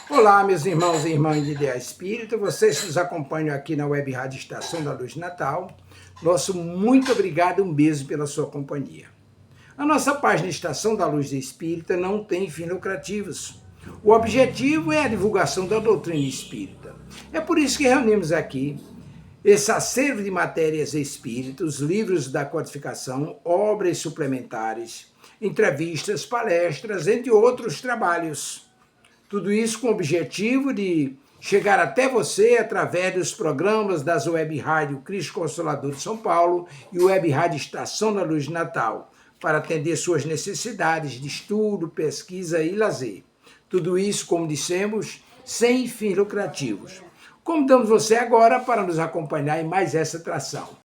Olá, meus irmãos e irmãs de Ideal Espírita, vocês que nos acompanham aqui na Web Rádio Estação da Luz de Natal, nosso muito obrigado e um beijo pela sua companhia. A nossa página Estação da Luz de Espírita não tem fins lucrativos. O objetivo é a divulgação da doutrina espírita. É por isso que reunimos aqui esse acervo de matérias espíritas, livros da codificação, obras suplementares, entrevistas, palestras, entre outros trabalhos. Tudo isso com o objetivo de chegar até você através dos programas das Web Rádio Cristo Consolador de São Paulo e Web Rádio Estação da Luz de Natal, para atender suas necessidades de estudo, pesquisa e lazer. Tudo isso, como dissemos, sem fins lucrativos. Convidamos você agora para nos acompanhar em mais essa atração.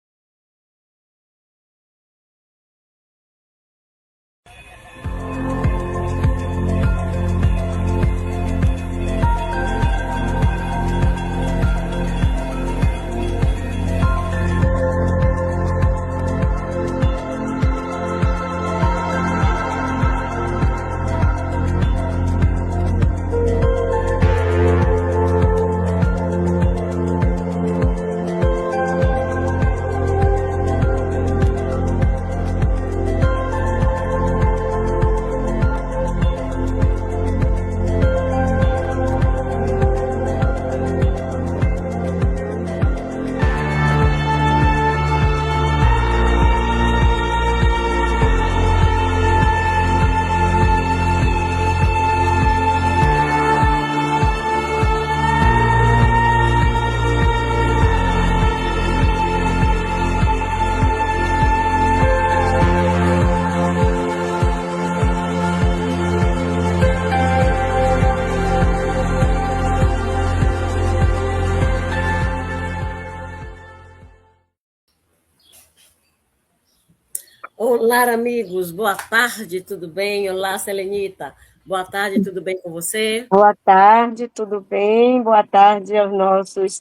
Olá, amigos, boa tarde, tudo bem? Olá, Selenita, boa tarde, tudo bem com você? Boa tarde, tudo bem? Boa tarde aos nossos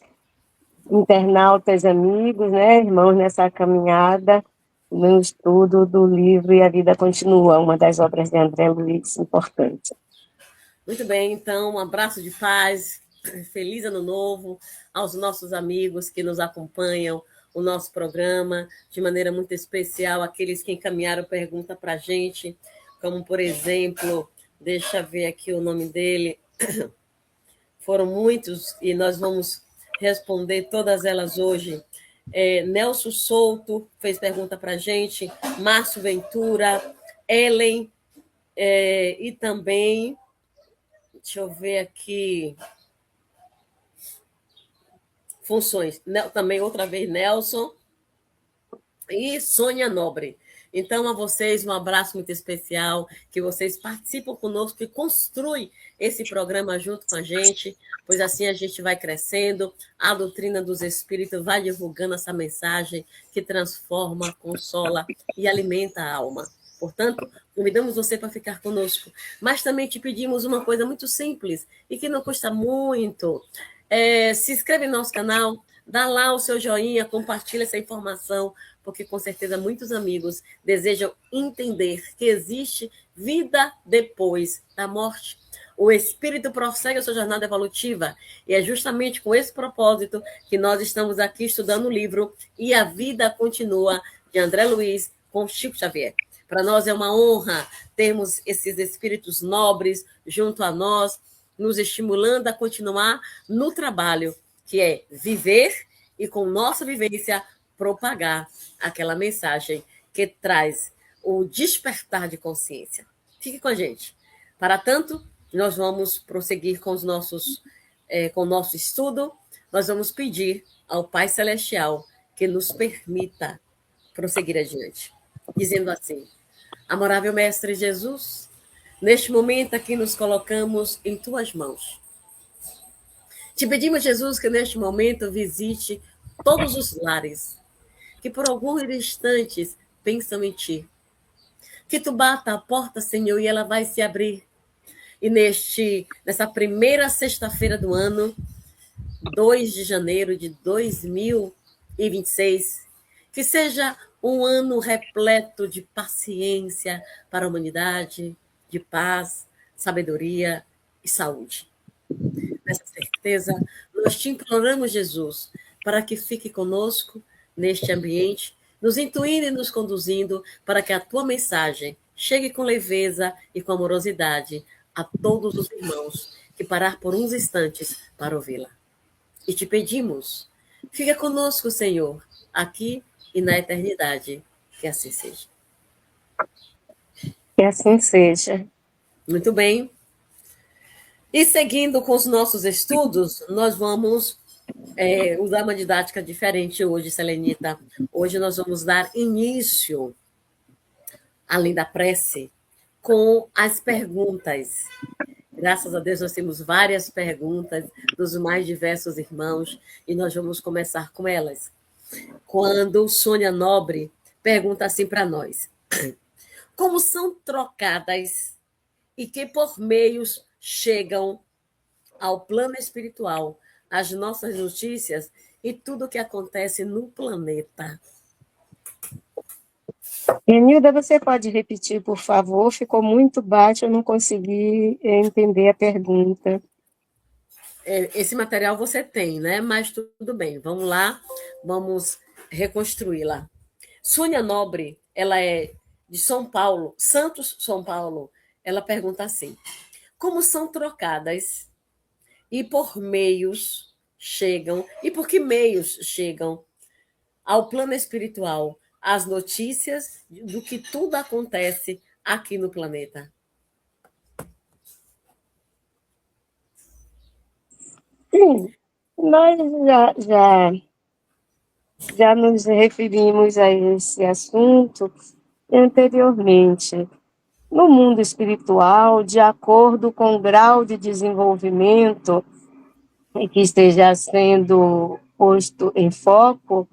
internautas amigos, né, irmãos, nessa caminhada no estudo do livro E a Vida Continua, uma das obras de André Luiz, importante. Muito bem, então, um abraço de paz, feliz ano novo aos nossos amigos que nos acompanham, o nosso programa, de maneira muito especial, aqueles que encaminharam pergunta para a gente, como, por exemplo, deixa eu ver aqui o nome dele, foram muitos e nós vamos responder todas elas hoje. Nelson Souto fez pergunta para a gente, Márcio Ventura, Ellen, e também, deixa eu ver aqui, funções, também outra vez Nelson e Sônia Nobre. Então, a vocês, um abraço muito especial, que vocês participam conosco e construem esse programa junto com a gente, pois assim a gente vai crescendo, a doutrina dos espíritos vai divulgando essa mensagem que transforma, consola e alimenta a alma. Portanto, convidamos você para ficar conosco, mas também te pedimos uma coisa muito simples e que não custa muito. Se inscreve no nosso canal, dá lá o seu joinha, compartilha essa informação, porque com certeza muitos amigos desejam entender que existe vida depois da morte. O espírito prossegue a sua jornada evolutiva e é justamente com esse propósito que nós estamos aqui estudando o livro E a Vida Continua, de André Luiz, com Chico Xavier. Para nós é uma honra termos esses espíritos nobres junto a nós, nos estimulando a continuar no trabalho, que é viver e, com nossa vivência, propagar aquela mensagem que traz o despertar de consciência. Fique com a gente. Para tanto, nós vamos prosseguir com o nosso estudo. Nós vamos pedir ao Pai Celestial que nos permita prosseguir adiante, dizendo assim: Amorável Mestre Jesus, neste momento aqui nos colocamos em tuas mãos. Te pedimos, Jesus, que neste momento visite todos os lares que por alguns instantes pensam em ti. Que tu bata a porta, Senhor, e ela vai se abrir. E nessa primeira sexta-feira do ano, 2 de janeiro de 2026, que seja um ano repleto de paciência para a humanidade, de paz, sabedoria e saúde. Nessa certeza, nós te imploramos, Jesus, para que fique conosco neste ambiente, nos intuindo e nos conduzindo para que a tua mensagem chegue com leveza e com amorosidade a todos os irmãos que parar por uns instantes para ouvi-la. E te pedimos, fica conosco, Senhor, aqui e na eternidade, que assim seja. Que assim seja. Muito bem. E seguindo com os nossos estudos, nós vamos usar uma didática diferente hoje, Selenita. Hoje nós vamos dar início, além da prece, com as perguntas. Graças a Deus nós temos várias perguntas dos mais diversos irmãos e nós vamos começar com elas. Quando Sônia Nobre pergunta assim para nós: como são trocadas e que por meios chegam ao plano espiritual as nossas notícias e tudo o que acontece no planeta? Enilda, você pode repetir, por favor? Ficou muito baixo, eu não consegui entender a pergunta. Esse material você tem, né? Mas tudo bem, vamos lá, vamos reconstruí-la. Sônia Nobre, ela é de São Paulo, Santos, São Paulo. Ela pergunta assim: como são trocadas e por meios chegam, e por que meios chegam ao plano espiritual as notícias do que tudo acontece aqui no planeta? Sim, nós já nos referimos a esse assunto anteriormente. No mundo espiritual, de acordo com o grau de desenvolvimento que esteja sendo posto em foco,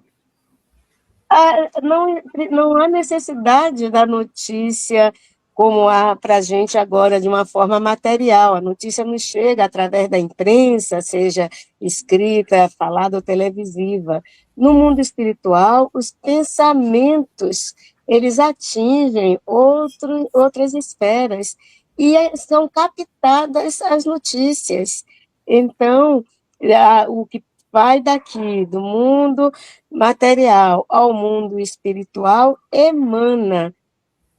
não há necessidade da notícia como há para a gente agora de uma forma material. A notícia nos chega através da imprensa, seja escrita, falada ou televisiva. No mundo espiritual, os pensamentos eles atingem outras esferas e são captadas as notícias. Então, o que vai daqui do mundo material ao mundo espiritual emana.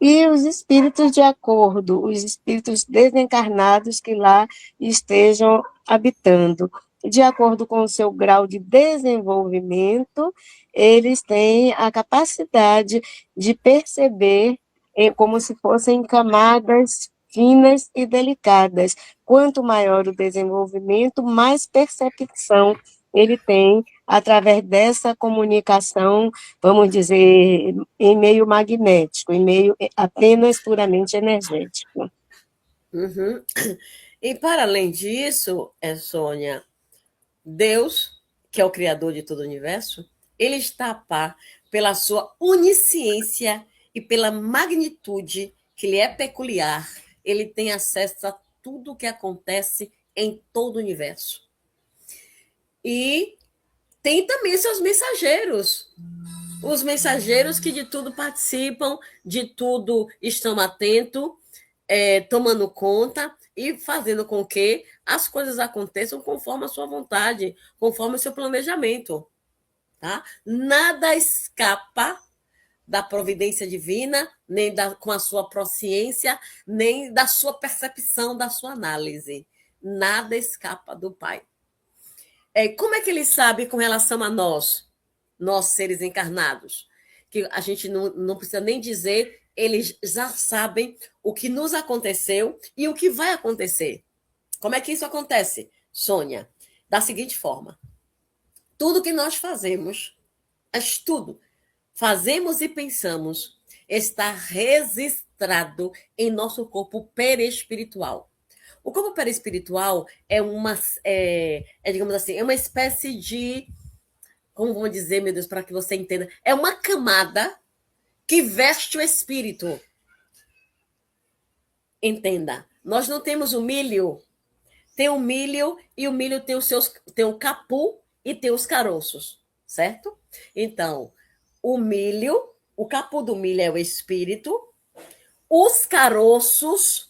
E os espíritos de acordo, os espíritos desencarnados que lá estejam habitando, de acordo com o seu grau de desenvolvimento, eles têm a capacidade de perceber como se fossem camadas finas e delicadas. Quanto maior o desenvolvimento, mais percepção ele tem através dessa comunicação, vamos dizer, em meio magnético, em meio apenas puramente energético. Uhum. E para além disso, Sônia, Deus, que é o Criador de todo o universo, ele está a par pela sua onisciência e pela magnitude que lhe é peculiar. Ele tem acesso a tudo o que acontece em todo o universo. E tem também seus mensageiros. Os mensageiros que de tudo participam, de tudo estão atentos, tomando conta e fazendo com que as coisas aconteçam conforme a sua vontade, conforme o seu planejamento. Tá? Nada escapa da providência divina, nem com a sua prosciência, nem da sua percepção, da sua análise. Nada escapa do Pai. Como é que ele sabe com relação a nós seres encarnados? Que a gente não precisa nem dizer, eles já sabem o que nos aconteceu e o que vai acontecer. Como é que isso acontece, Sônia? Da seguinte forma: tudo que nós fazemos, tudo, fazemos e pensamos, está registrado em nosso corpo perispiritual. O corpo perispiritual digamos assim, é uma espécie de, como vamos dizer, meu Deus, para que você entenda, é uma camada que veste o espírito. Entenda, nós não temos o milho. Tem o milho e o milho tem o capu e tem os caroços, certo? Então, o capu do milho é o espírito, os caroços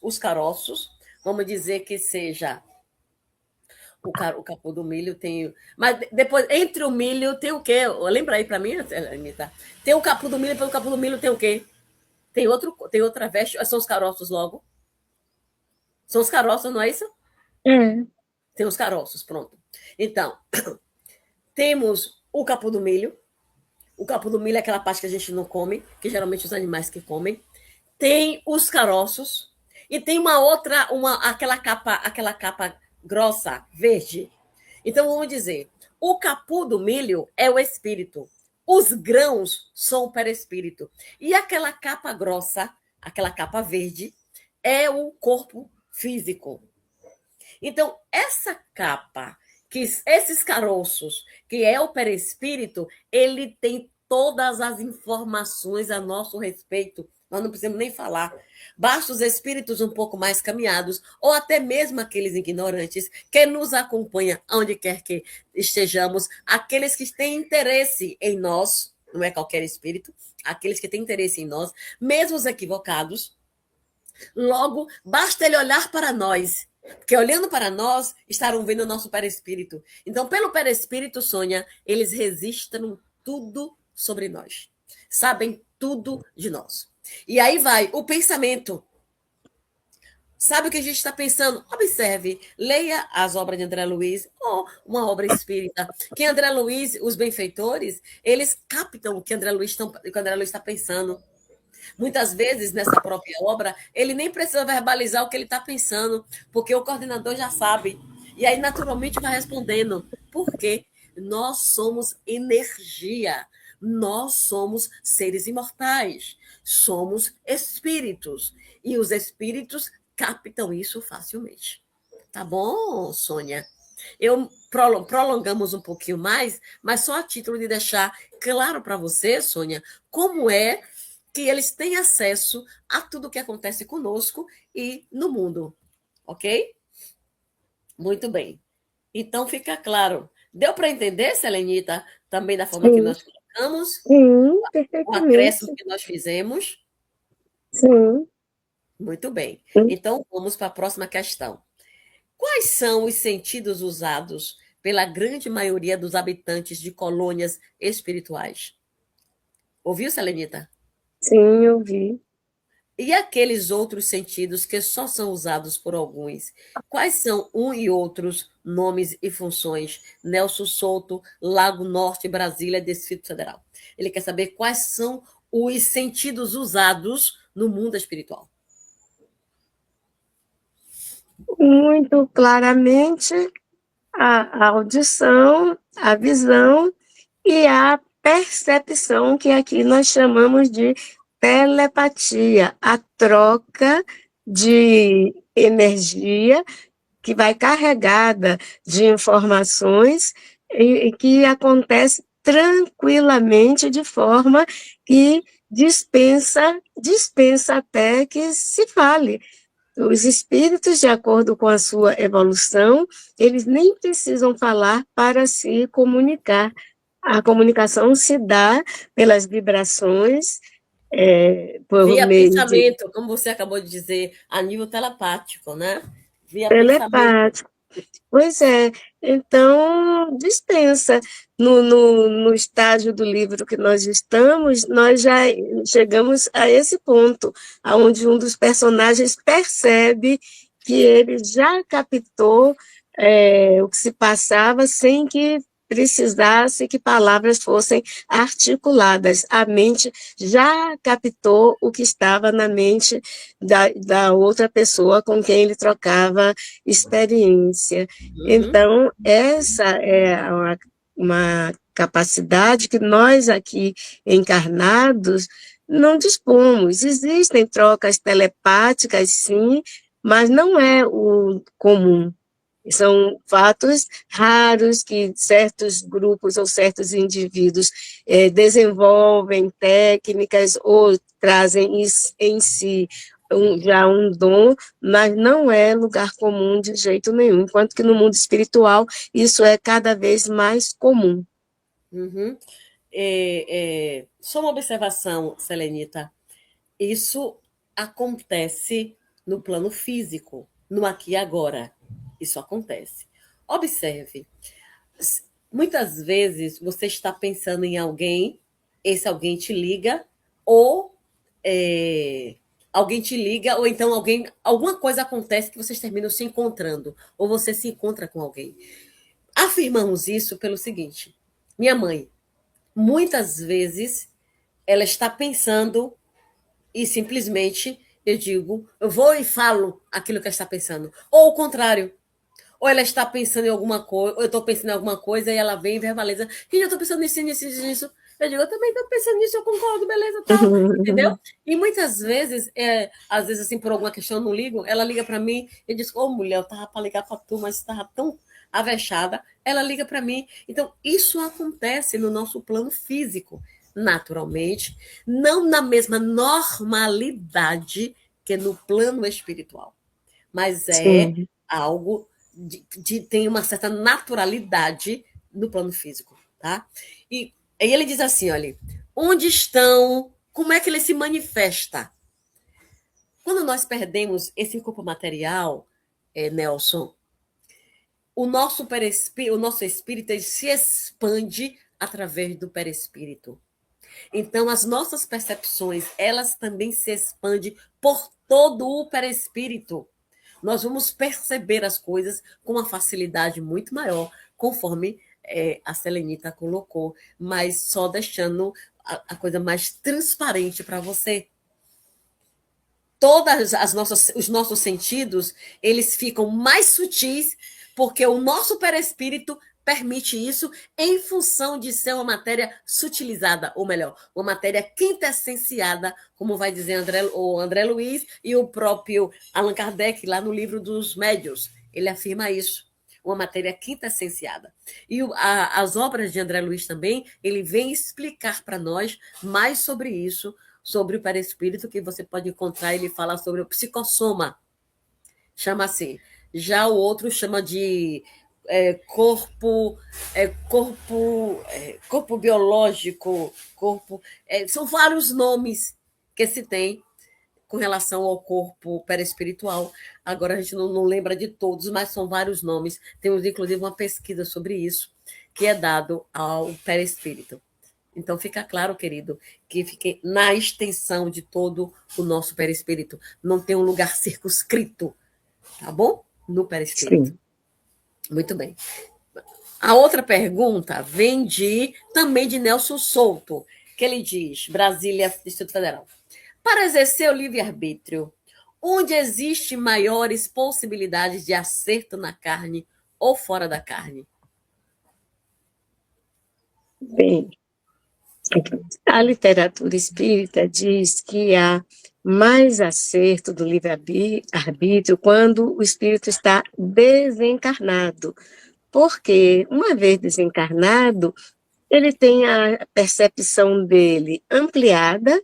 vamos dizer que seja o capô do milho tem. Mas depois, entre o milho, tem o quê? Lembra aí para mim, Anitta? Tem o capô do milho, pelo capô do milho tem o quê? Tem outra veste. São os caroços logo. São os caroços, não é isso? É. Tem os caroços, pronto. Então, temos o capô do milho. O capô do milho é aquela parte que a gente não come, que geralmente os animais que comem. Tem os caroços. E tem uma outra, aquela capa grossa, verde. Então, vamos dizer, o capô do milho é o espírito. Os grãos são o perispírito. E aquela capa grossa, aquela capa verde, é o corpo físico. Então, essa capa, esses caroços, que é o perispírito, ele tem todas as informações a nosso respeito. Nós não precisamos nem falar. Basta os espíritos um pouco mais caminhados, ou até mesmo aqueles ignorantes que nos acompanham onde quer que estejamos, aqueles que têm interesse em nós, não é qualquer espírito, aqueles que têm interesse em nós, mesmo os equivocados. Logo, basta ele olhar para nós, porque olhando para nós, estarão vendo o nosso perispírito. Então, pelo perispírito, Sônia, eles registram tudo sobre nós. Sabem tudo de nós. E aí vai o pensamento. Sabe o que a gente está pensando? Observe, leia as obras de André Luiz, ou uma obra espírita. Que André Luiz, os benfeitores, eles captam o que André Luiz está pensando. Muitas vezes, nessa própria obra, ele nem precisa verbalizar o que ele está pensando, porque o coordenador já sabe. E aí, naturalmente, vai respondendo. Por quê? Nós somos energia. Nós somos seres imortais. Somos espíritos. E os espíritos captam isso facilmente. Tá bom, Sônia? Prolongamos um pouquinho mais, mas só a título de deixar claro para você, Sônia, como é que eles têm acesso a tudo que acontece conosco e no mundo. Ok? Muito bem. Então fica claro. Deu para entender, Selenita, também da forma que Sim, nós colocamos, sim, o acréscimo perfeitamente. que nós fizemos? Sim. Muito bem. Então vamos para a próxima questão. Quais são os sentidos usados pela grande maioria dos habitantes de colônias espirituais? Ouviu, Selenita? Sim, eu vi. E aqueles outros sentidos que só são usados por alguns? Quais são um e outros nomes e funções? Nelson Souto, Lago Norte, Brasília, Distrito Federal. Ele quer saber quais são os sentidos usados no mundo espiritual. Muito claramente a audição, a visão e a percepção, que aqui nós chamamos de telepatia, a troca de energia que vai carregada de informações e que acontece tranquilamente, de forma que dispensa até que se fale. Os espíritos, de acordo com a sua evolução, eles nem precisam falar para se comunicar. A comunicação se dá pelas vibrações, por Via meio de pensamento, como você acabou de dizer, a nível telepático, né? Via pensamento. telepático. Pois é, então dispensa. No estágio do livro que nós estamos, nós já chegamos a esse ponto, onde um dos personagens percebe que ele já captou o que se passava sem que precisasse que palavras fossem articuladas. A mente já captou o que estava na mente da outra pessoa com quem ele trocava experiência. Então, essa é uma capacidade que nós aqui encarnados não dispomos. Existem trocas telepáticas, sim, mas não é o comum. São fatos raros que certos grupos ou certos indivíduos desenvolvem técnicas ou trazem em si já um dom, mas não é lugar comum de jeito nenhum, enquanto que no mundo espiritual isso é cada vez mais comum. Uhum. Só uma observação, Selenita. Isso acontece no plano físico, no aqui e agora. Isso acontece. Observe. Muitas vezes você está pensando em alguém, esse alguém te liga, ou alguém te liga, ou então alguma coisa acontece que vocês terminam se encontrando, ou você se encontra com alguém. Afirmamos isso pelo seguinte: minha mãe, muitas vezes, ela está pensando e simplesmente eu digo, eu vou e falo aquilo que ela está pensando. Ou o contrário. Ou ela está pensando em alguma coisa, ou eu estou pensando em alguma coisa e ela vem e verbaliza, e eu estou pensando nisso, nisso, nisso. Eu digo, eu também estou pensando nisso, eu concordo, beleza, tal. Entendeu? E muitas vezes, às vezes, assim, por alguma questão, eu não ligo, ela liga para mim e diz, ô, mulher, eu estava para ligar para tu, mas estava tão avexada. Ela liga para mim. Então, isso acontece no nosso plano físico, naturalmente, não na mesma normalidade que no plano espiritual, mas Sim. algo tem uma certa naturalidade no plano físico, tá? E aí ele diz assim, olha, onde estão, como é que ele se manifesta? Quando nós perdemos esse corpo material, Nelson, o nosso espírito ele se expande através do perispírito. Então, as nossas percepções, elas também se expandem por todo o perispírito. Nós vamos perceber as coisas com uma facilidade muito maior, conforme a Selenita colocou, mas só deixando a coisa mais transparente para você. Os nossos sentidos, eles ficam mais sutis, porque o nosso perispírito permite isso em função de ser uma matéria sutilizada, ou melhor, uma matéria quintessenciada, como vai dizer o André Luiz e o próprio Allan Kardec, lá no livro dos Médiuns. Ele afirma isso, uma matéria quintessenciada. E as obras de André Luiz também, ele vem explicar para nós mais sobre isso, sobre o perispírito, que você pode encontrar, ele fala sobre o psicossoma, chama assim. Já o outro chama de corpo biológico, são vários nomes que se tem com relação ao corpo perispiritual. Agora a gente não lembra de todos, mas são vários nomes. Temos, inclusive, uma pesquisa sobre isso, que é dado ao perispírito. Então, fica claro, querido, que fique na extensão de todo o nosso perispírito. Não tem um lugar circunscrito, tá bom? No perispírito. Sim. Muito bem. A outra pergunta vem também de Nelson Souto, que ele diz, Brasília, Distrito Federal. Para exercer o livre-arbítrio, onde existem maiores possibilidades de acerto na carne ou fora da carne? Bem, a literatura espírita diz que há mais acerto do livre-arbítrio quando o espírito está desencarnado, porque, uma vez desencarnado, ele tem a percepção dele ampliada,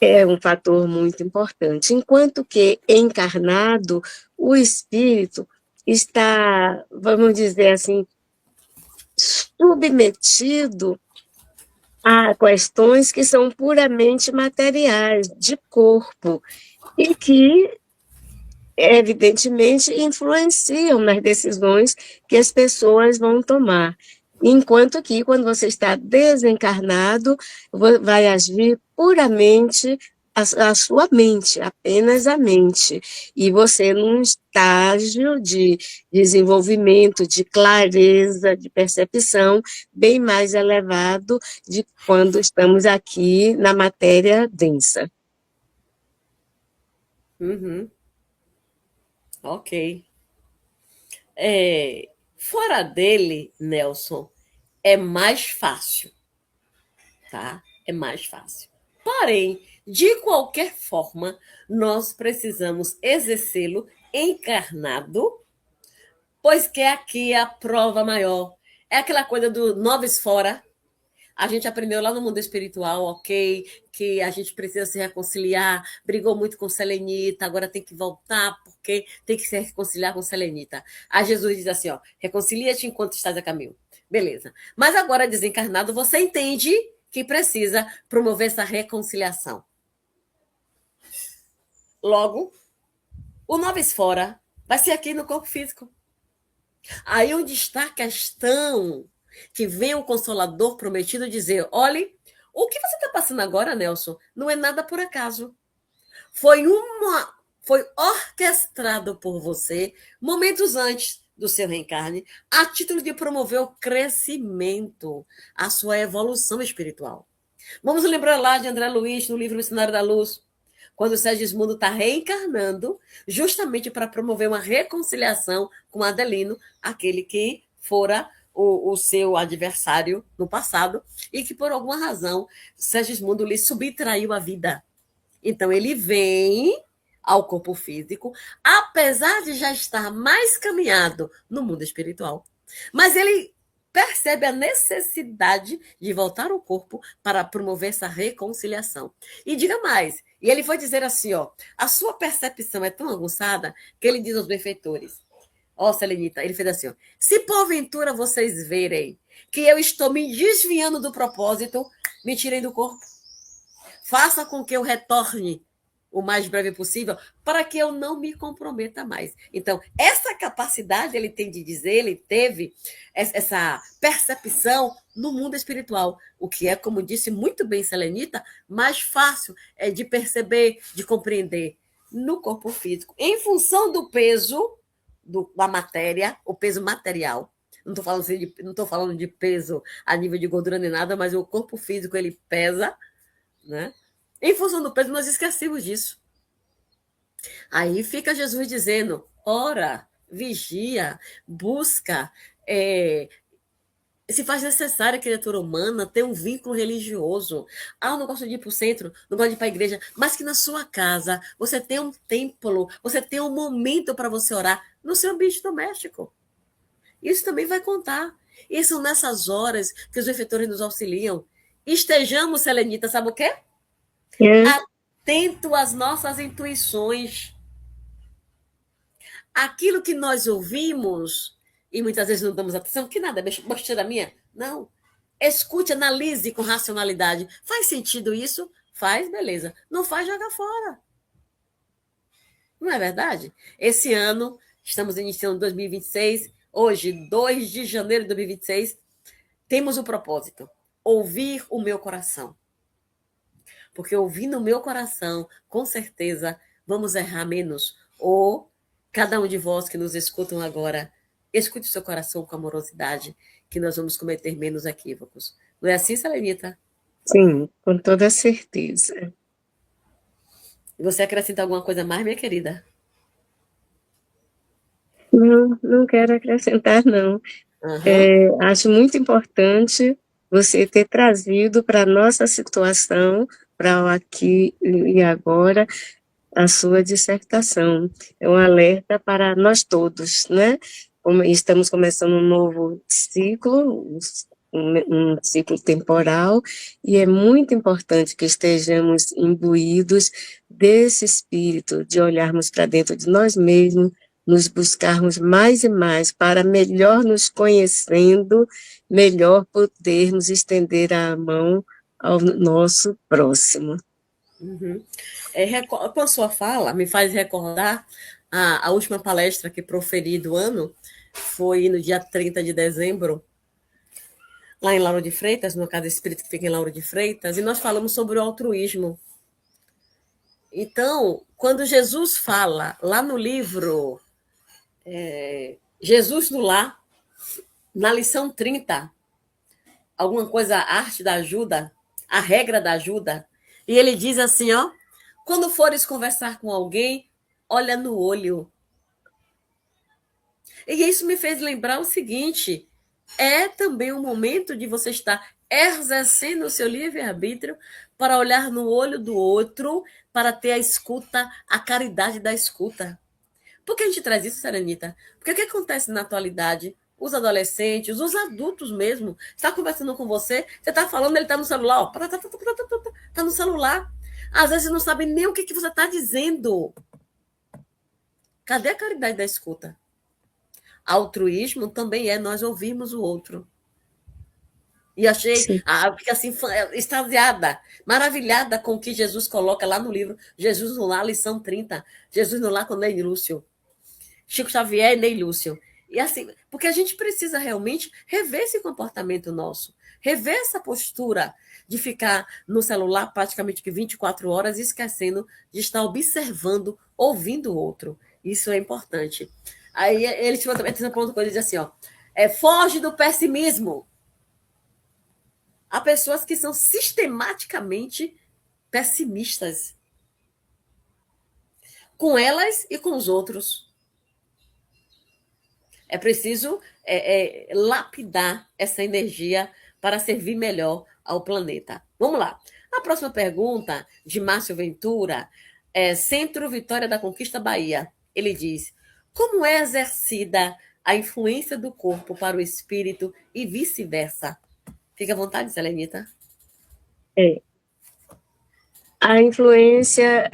é um fator muito importante, enquanto que, encarnado, o espírito está, vamos dizer assim, submetido a questões que são puramente materiais, de corpo, e que, evidentemente, influenciam nas decisões que as pessoas vão tomar. Enquanto que, quando você está desencarnado, vai agir puramente a sua mente, apenas a mente. E você, num estágio de desenvolvimento, de clareza, de percepção, bem mais elevado de quando estamos aqui na matéria densa. Uhum. Ok. Fora dele, Nelson, é mais fácil, tá? É mais fácil. Porém, de qualquer forma, nós precisamos exercê-lo encarnado, pois que aqui é a prova maior. É aquela coisa do noves fora. A gente aprendeu lá no mundo espiritual, ok, que a gente precisa se reconciliar, brigou muito com Selenita, agora tem que voltar, porque tem que se reconciliar com Selenita. Aí Jesus diz assim, ó, reconcilia-te enquanto estás a caminho. Beleza. Mas agora, desencarnado, você entende que precisa promover essa reconciliação. Logo, O Nova Esfora vai ser aqui no corpo físico. Aí onde está a questão que vem o Consolador prometido dizer, olhe, o que você está passando agora, Nelson, não é nada por acaso. Foi orquestrado por você momentos antes do seu reencarne, a título de promover o crescimento, a sua evolução espiritual. Vamos lembrar lá de André Luiz, no livro Missionário da Luz, quando o Segismundo está reencarnando, justamente para promover uma reconciliação com Adelino, aquele que fora o seu adversário no passado, e que, por alguma razão, Segismundo lhe subtraiu a vida. Então, ele vem ao corpo físico, apesar de já estar mais caminhado no mundo espiritual. Mas ele percebe a necessidade de voltar ao corpo para promover essa reconciliação. E diga mais, e ele foi dizer assim, ó, a sua percepção é tão aguçada que ele diz aos benfeitores, ó, Selenita, ele fez assim, ó, se porventura vocês verem que eu estou me desviando do propósito, me tirem do corpo. Faça com que eu retorne o mais breve possível, para que eu não me comprometa mais. Então, essa capacidade ele tem de dizer, ele teve essa percepção no mundo espiritual, o que é, como disse muito bem Selenita, mais fácil de perceber, de compreender no corpo físico, em função do peso da matéria, o peso material. Não estou falando de peso a nível de gordura nem nada, mas o corpo físico ele pesa, né? Em função do peso, nós esquecemos disso. Aí fica Jesus dizendo, ora, vigia, busca, se faz necessário a criatura humana ter um vínculo religioso. Ah, eu não gosto de ir para o centro, não gosto de ir para a igreja, mas que na sua casa você tem um templo, você tem um momento para você orar no seu ambiente doméstico. Isso também vai contar. E são nessas horas que os benfeitores nos auxiliam. Estejamos, Selenita, sabe o quê? Atento às nossas intuições. Aquilo que nós ouvimos, e muitas vezes não damos atenção, que nada, besteira minha. Não. Escute, analise com racionalidade. Faz sentido isso? Faz, beleza. Não faz, joga fora. Não é verdade? Esse ano, estamos iniciando 2026, hoje, 2 de janeiro de 2026, temos o propósito, ouvir o meu coração. Porque ouvindo o meu coração, com certeza, vamos errar menos. Ou cada um de vós que nos escutam agora, escute o seu coração com amorosidade, que nós vamos cometer menos equívocos. Não é assim, Selenita? Sim, com toda certeza. E você acrescenta alguma coisa mais, minha querida? Não quero acrescentar, não. Acho muito importante você ter trazido para a nossa situação, para o aqui e agora, a sua dissertação. É um alerta para nós todos, né? Estamos começando um novo ciclo, um ciclo temporal, e é muito importante que estejamos imbuídos desse espírito, de olharmos para dentro de nós mesmos, nos buscarmos mais e mais para melhor nos conhecendo, melhor podermos estender a mão ao nosso próximo. Uhum. Com a sua fala, me faz recordar a última palestra que proferi do ano, foi no dia 30 de dezembro, lá em Lauro de Freitas, no Casa Espírita que fica em Lauro de Freitas, e nós falamos sobre o altruísmo. Então, quando Jesus fala, lá no livro Jesus no Lar, na lição 30, alguma coisa, a arte da ajuda, a regra da ajuda, e ele diz assim, ó, quando fores conversar com alguém, olha no olho. E isso me fez lembrar o seguinte, é também um momento de você estar exercendo o seu livre-arbítrio para olhar no olho do outro, para ter a escuta, a caridade da escuta. Por que a gente traz isso, Serenita? Porque o que acontece na atualidade? Os adolescentes, os adultos mesmo, está conversando com você, você está falando, ele está no celular, está no celular. Às vezes não sabe nem o que você está dizendo. Cadê a caridade da escuta? Altruísmo também é nós ouvirmos o outro. E achei, Sim. fiquei assim, extasiada, maravilhada com o que Jesus coloca lá no livro. Jesus no Lar, lição 30. Jesus no Lar com Ney Lúcio. Chico Xavier e Ney Lúcio. E assim, porque a gente precisa realmente rever esse comportamento nosso, rever essa postura de ficar no celular praticamente que 24 horas, esquecendo de estar observando, ouvindo o outro. Isso é importante. Aí ele tinha também uma coisa, ele diz assim, ó, foge do pessimismo. Há pessoas que são sistematicamente pessimistas com elas e com os outros. É preciso lapidar essa energia para servir melhor ao planeta. Vamos lá. A próxima pergunta, de Márcio Ventura, Centro Vitória da Conquista Bahia. Ele diz: como é exercida a influência do corpo para o espírito e vice-versa? Fique à vontade, Selenita. É. A influência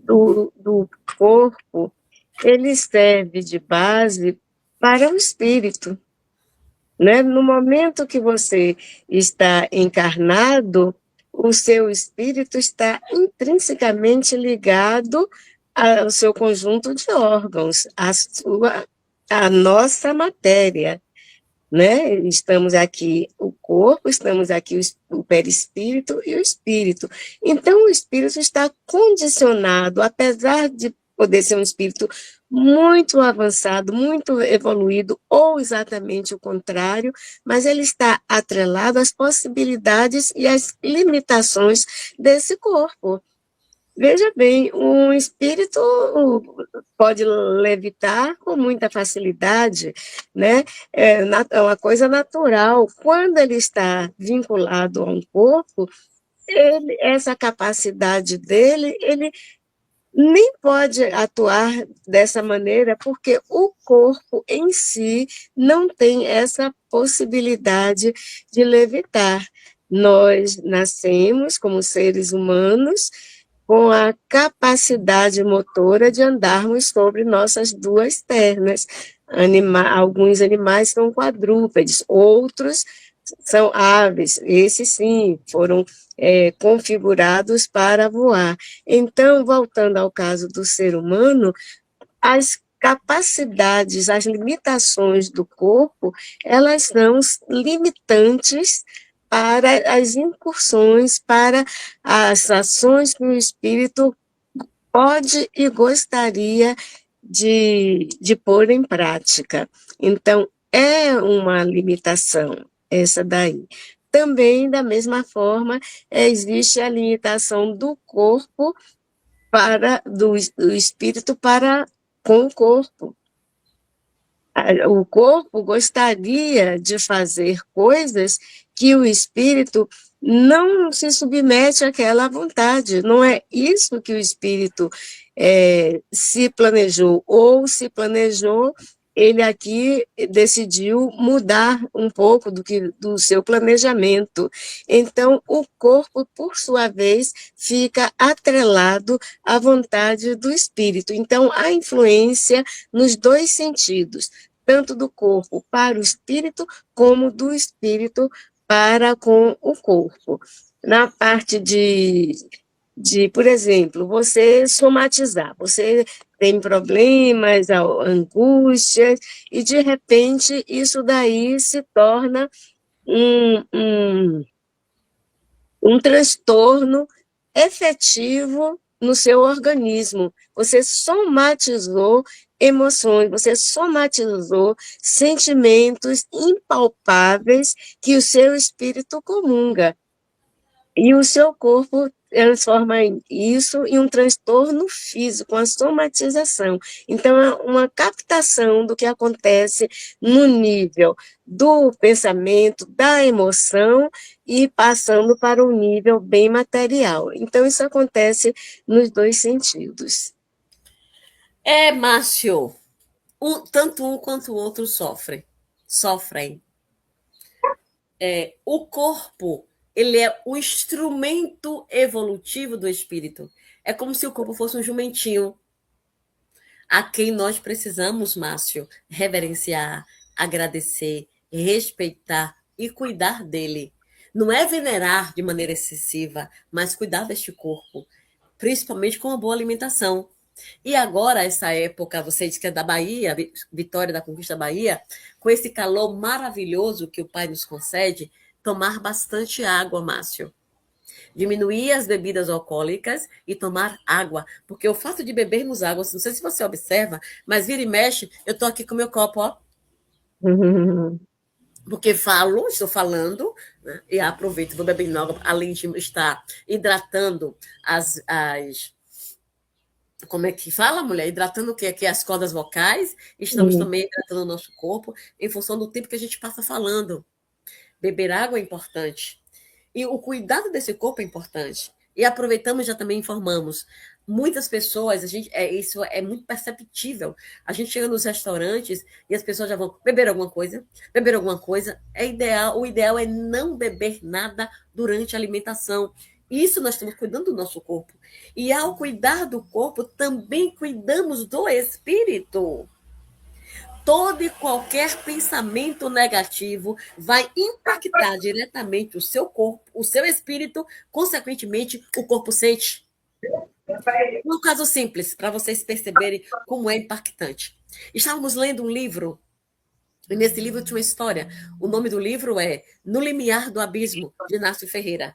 do corpo, ele serve de base para o espírito, né? No momento que você está encarnado, o seu espírito está intrinsecamente ligado ao seu conjunto de órgãos, à nossa matéria, né? Estamos aqui o corpo, estamos aqui o perispírito e o espírito. Então, o espírito está condicionado, apesar de poder ser um espírito muito avançado, muito evoluído, ou exatamente o contrário, mas ele está atrelado às possibilidades e às limitações desse corpo. Veja bem, um espírito pode levitar com muita facilidade, né? É uma coisa natural. Quando ele está vinculado a um corpo, essa capacidade dele, ele nem pode atuar dessa maneira, porque o corpo em si não tem essa possibilidade de levitar. Nós nascemos como seres humanos com a capacidade motora de andarmos sobre nossas duas pernas. Alguns animais são quadrúpedes, outros são aves, esses sim foram configurados para voar. Então, voltando ao caso do ser humano, as capacidades, as limitações do corpo, elas são limitantes para as incursões, para as ações que o espírito pode e gostaria de pôr em prática. Então, é uma limitação essa daí. Também, da mesma forma, existe a limitação do corpo do espírito para com o corpo. O corpo gostaria de fazer coisas que o espírito não se submete àquela vontade. Não é isso que o espírito se planejou, ou se planejou, ele aqui decidiu mudar um pouco do seu planejamento. Então, o corpo, por sua vez, fica atrelado à vontade do espírito. Então, a influência nos dois sentidos, tanto do corpo para o espírito, como do espírito para com o corpo. Na parte por exemplo, você somatizar, você tem problemas, angústias, e de repente isso daí se torna um transtorno efetivo no seu organismo. Você somatizou emoções, você somatizou sentimentos impalpáveis que o seu espírito comunga. E o seu corpo transforma isso em um transtorno físico, uma somatização. Então, é uma captação do que acontece no nível do pensamento, da emoção, e passando para um nível bem material. Então, isso acontece nos dois sentidos. Márcio, tanto um quanto o outro sofrem. O corpo, ele é o instrumento evolutivo do espírito. É como se o corpo fosse um jumentinho a quem nós precisamos, Márcio, reverenciar, agradecer, respeitar e cuidar dele. Não é venerar de maneira excessiva, mas cuidar deste corpo, principalmente com uma boa alimentação. E agora, essa época, você diz que é da Bahia, Vitória da Conquista Bahia, com esse calor maravilhoso que o Pai nos concede, tomar bastante água, Márcio. Diminuir as bebidas alcoólicas e tomar água, porque o fato de bebermos água, não sei se você observa, mas vira e mexe, eu estou aqui com o meu copo, ó, porque estou falando, né, e aproveito, vou beber água, além de estar hidratando como é que fala, mulher? Hidratando o quê? Aqui as cordas vocais, estamos também hidratando o nosso corpo em função do tempo que a gente passa falando. Beber água é importante. E o cuidado desse corpo é importante. E aproveitamos, já também informamos. Muitas pessoas, isso é muito perceptível. A gente chega nos restaurantes e as pessoas já vão beber alguma coisa, beber alguma coisa. O ideal é não beber nada durante a alimentação. Isso nós estamos cuidando do nosso corpo. E ao cuidar do corpo, também cuidamos do espírito. Todo e qualquer pensamento negativo vai impactar diretamente o seu corpo, o seu espírito, consequentemente, o corpo sente. Um caso simples, para vocês perceberem como é impactante. Estávamos lendo um livro, e nesse livro tinha uma história. O nome do livro é No Limiar do Abismo, de Inácio Ferreira.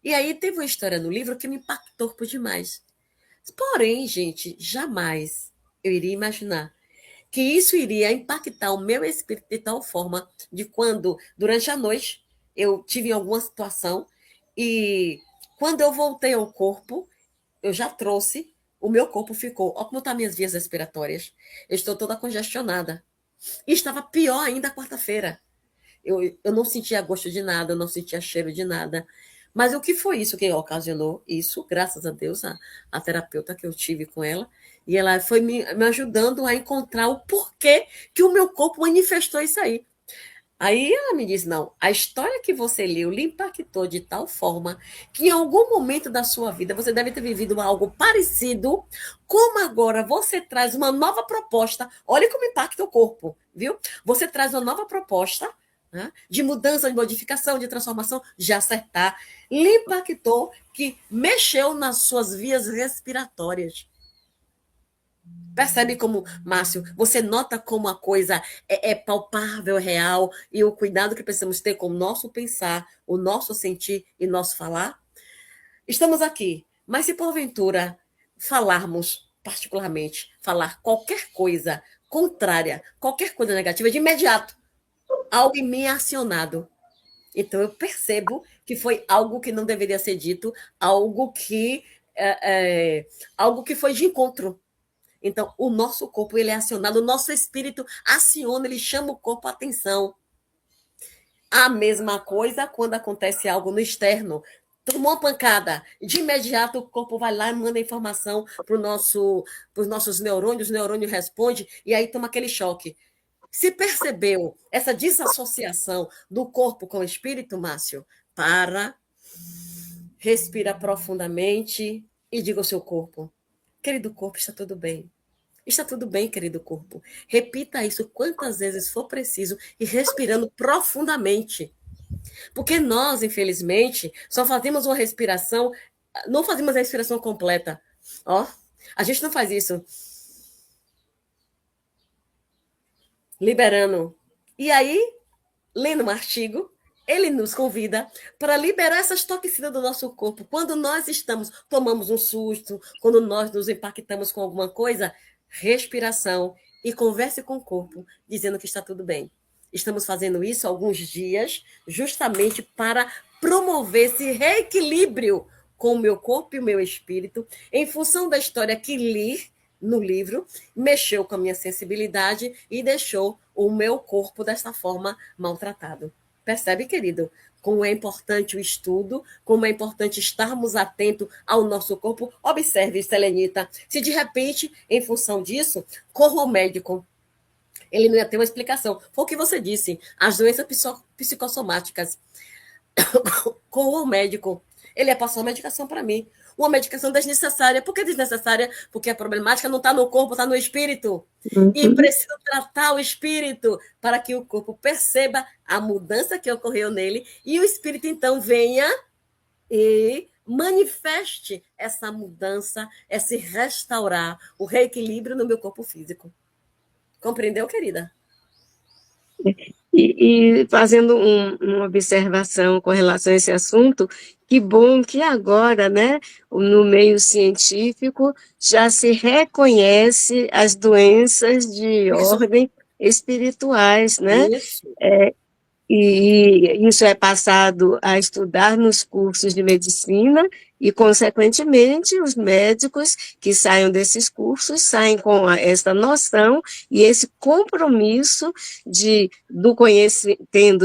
E aí teve uma história no livro que me impactou por demais. Porém, gente, jamais eu iria imaginar que isso iria impactar o meu espírito de tal forma de quando, durante a noite, eu tive alguma situação e quando eu voltei ao corpo, eu já trouxe, o meu corpo ficou, olha como estão minhas vias respiratórias, eu estou toda congestionada. E estava pior ainda a quarta-feira. Eu não sentia gosto de nada, eu não sentia cheiro de nada. Mas o que foi isso que ocasionou isso? Graças a Deus, a terapeuta que eu tive com ela, e ela foi me ajudando a encontrar o porquê que o meu corpo manifestou isso aí. Aí ela me disse, não, a história que você leu lhe impactou de tal forma que em algum momento da sua vida você deve ter vivido algo parecido, como agora você traz uma nova proposta, olha como impacta o corpo, viu? Você traz uma nova proposta, né, de mudança, de modificação, de transformação, de acertar, lhe impactou que mexeu nas suas vias respiratórias. Percebe como, Márcio, você nota como a coisa é palpável, real, e o cuidado que precisamos ter com o nosso pensar, o nosso sentir e nosso falar? Estamos aqui, mas se porventura falarmos, particularmente, falar qualquer coisa contrária, qualquer coisa negativa, de imediato, algo em mim é acionado. Então eu percebo que foi algo que não deveria ser dito, algo que foi de encontro. Então, o nosso corpo ele é acionado, o nosso espírito aciona, ele chama o corpo a atenção. A mesma coisa quando acontece algo no externo. Tomou uma pancada, de imediato o corpo vai lá e manda informação para os nossos neurônios, o neurônio responde, e aí toma aquele choque. Se percebeu essa desassociação do corpo com o espírito, Márcio, respira profundamente e diga ao seu corpo, querido corpo, está tudo bem. Está tudo bem, querido corpo. Repita isso quantas vezes for preciso e respirando profundamente. Porque nós, infelizmente, só fazemos uma respiração, não fazemos a respiração completa. Ó, a gente não faz isso. Liberando. E aí, lendo um artigo, ele nos convida para liberar essas toxinas do nosso corpo. Quando nós tomamos um susto, quando nós nos impactamos com alguma coisa, respiração e converse com o corpo, dizendo que está tudo bem. Estamos fazendo isso há alguns dias, justamente para promover esse reequilíbrio com o meu corpo e o meu espírito, em função da história que li no livro, mexeu com a minha sensibilidade e deixou o meu corpo desta forma maltratado. Percebe, querido? Como é importante o estudo, como é importante estarmos atentos ao nosso corpo. Observe, Selenita, se de repente, em função disso, corra ao médico, ele não ia ter uma explicação. Foi o que você disse, as doenças psicossomáticas. Corra ao médico. Ele ia passar uma medicação para mim. Uma medicação desnecessária. Por que desnecessária? Porque a problemática não está no corpo, está no espírito. E Uhum. preciso tratar o espírito para que o corpo perceba a mudança que ocorreu nele e o espírito, então, venha e manifeste essa mudança, esse restaurar, o reequilíbrio no meu corpo físico. Compreendeu, querida? E fazendo uma observação com relação a esse assunto, que bom que agora, né, no meio científico, já se reconhece as doenças de Isso. ordem espirituais, né? Isso. E isso é passado a estudar nos cursos de medicina e, consequentemente, os médicos que saiam desses cursos saem com essa noção e esse compromisso de,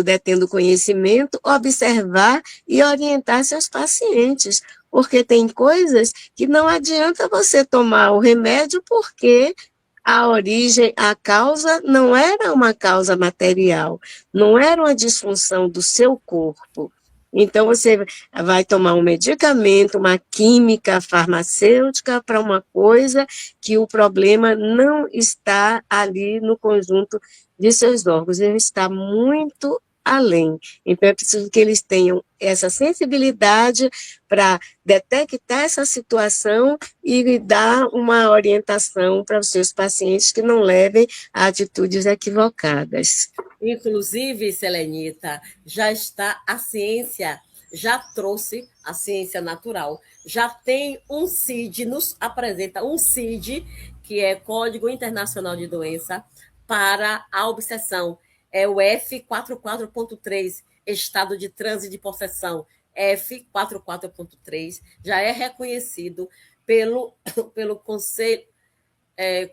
detendo conhecimento, observar e orientar seus pacientes. Porque tem coisas que não adianta você tomar o remédio porque a origem, a causa não era uma causa material, não era uma disfunção do seu corpo. Então, você vai tomar um medicamento, uma química farmacêutica para uma coisa que o problema não está ali no conjunto de seus órgãos, ele está muito além. Então, é preciso que eles tenham essa sensibilidade para detectar essa situação e dar uma orientação para os seus pacientes que não levem a atitudes equivocadas. Inclusive, Selenita, já está a ciência, já trouxe a ciência natural, já tem um CID, nos apresenta um CID, que é Código Internacional de Doença, para a obsessão. É o F44.3, Estado de Transe de Possessão. F44.3, já é reconhecido pelo Conselho,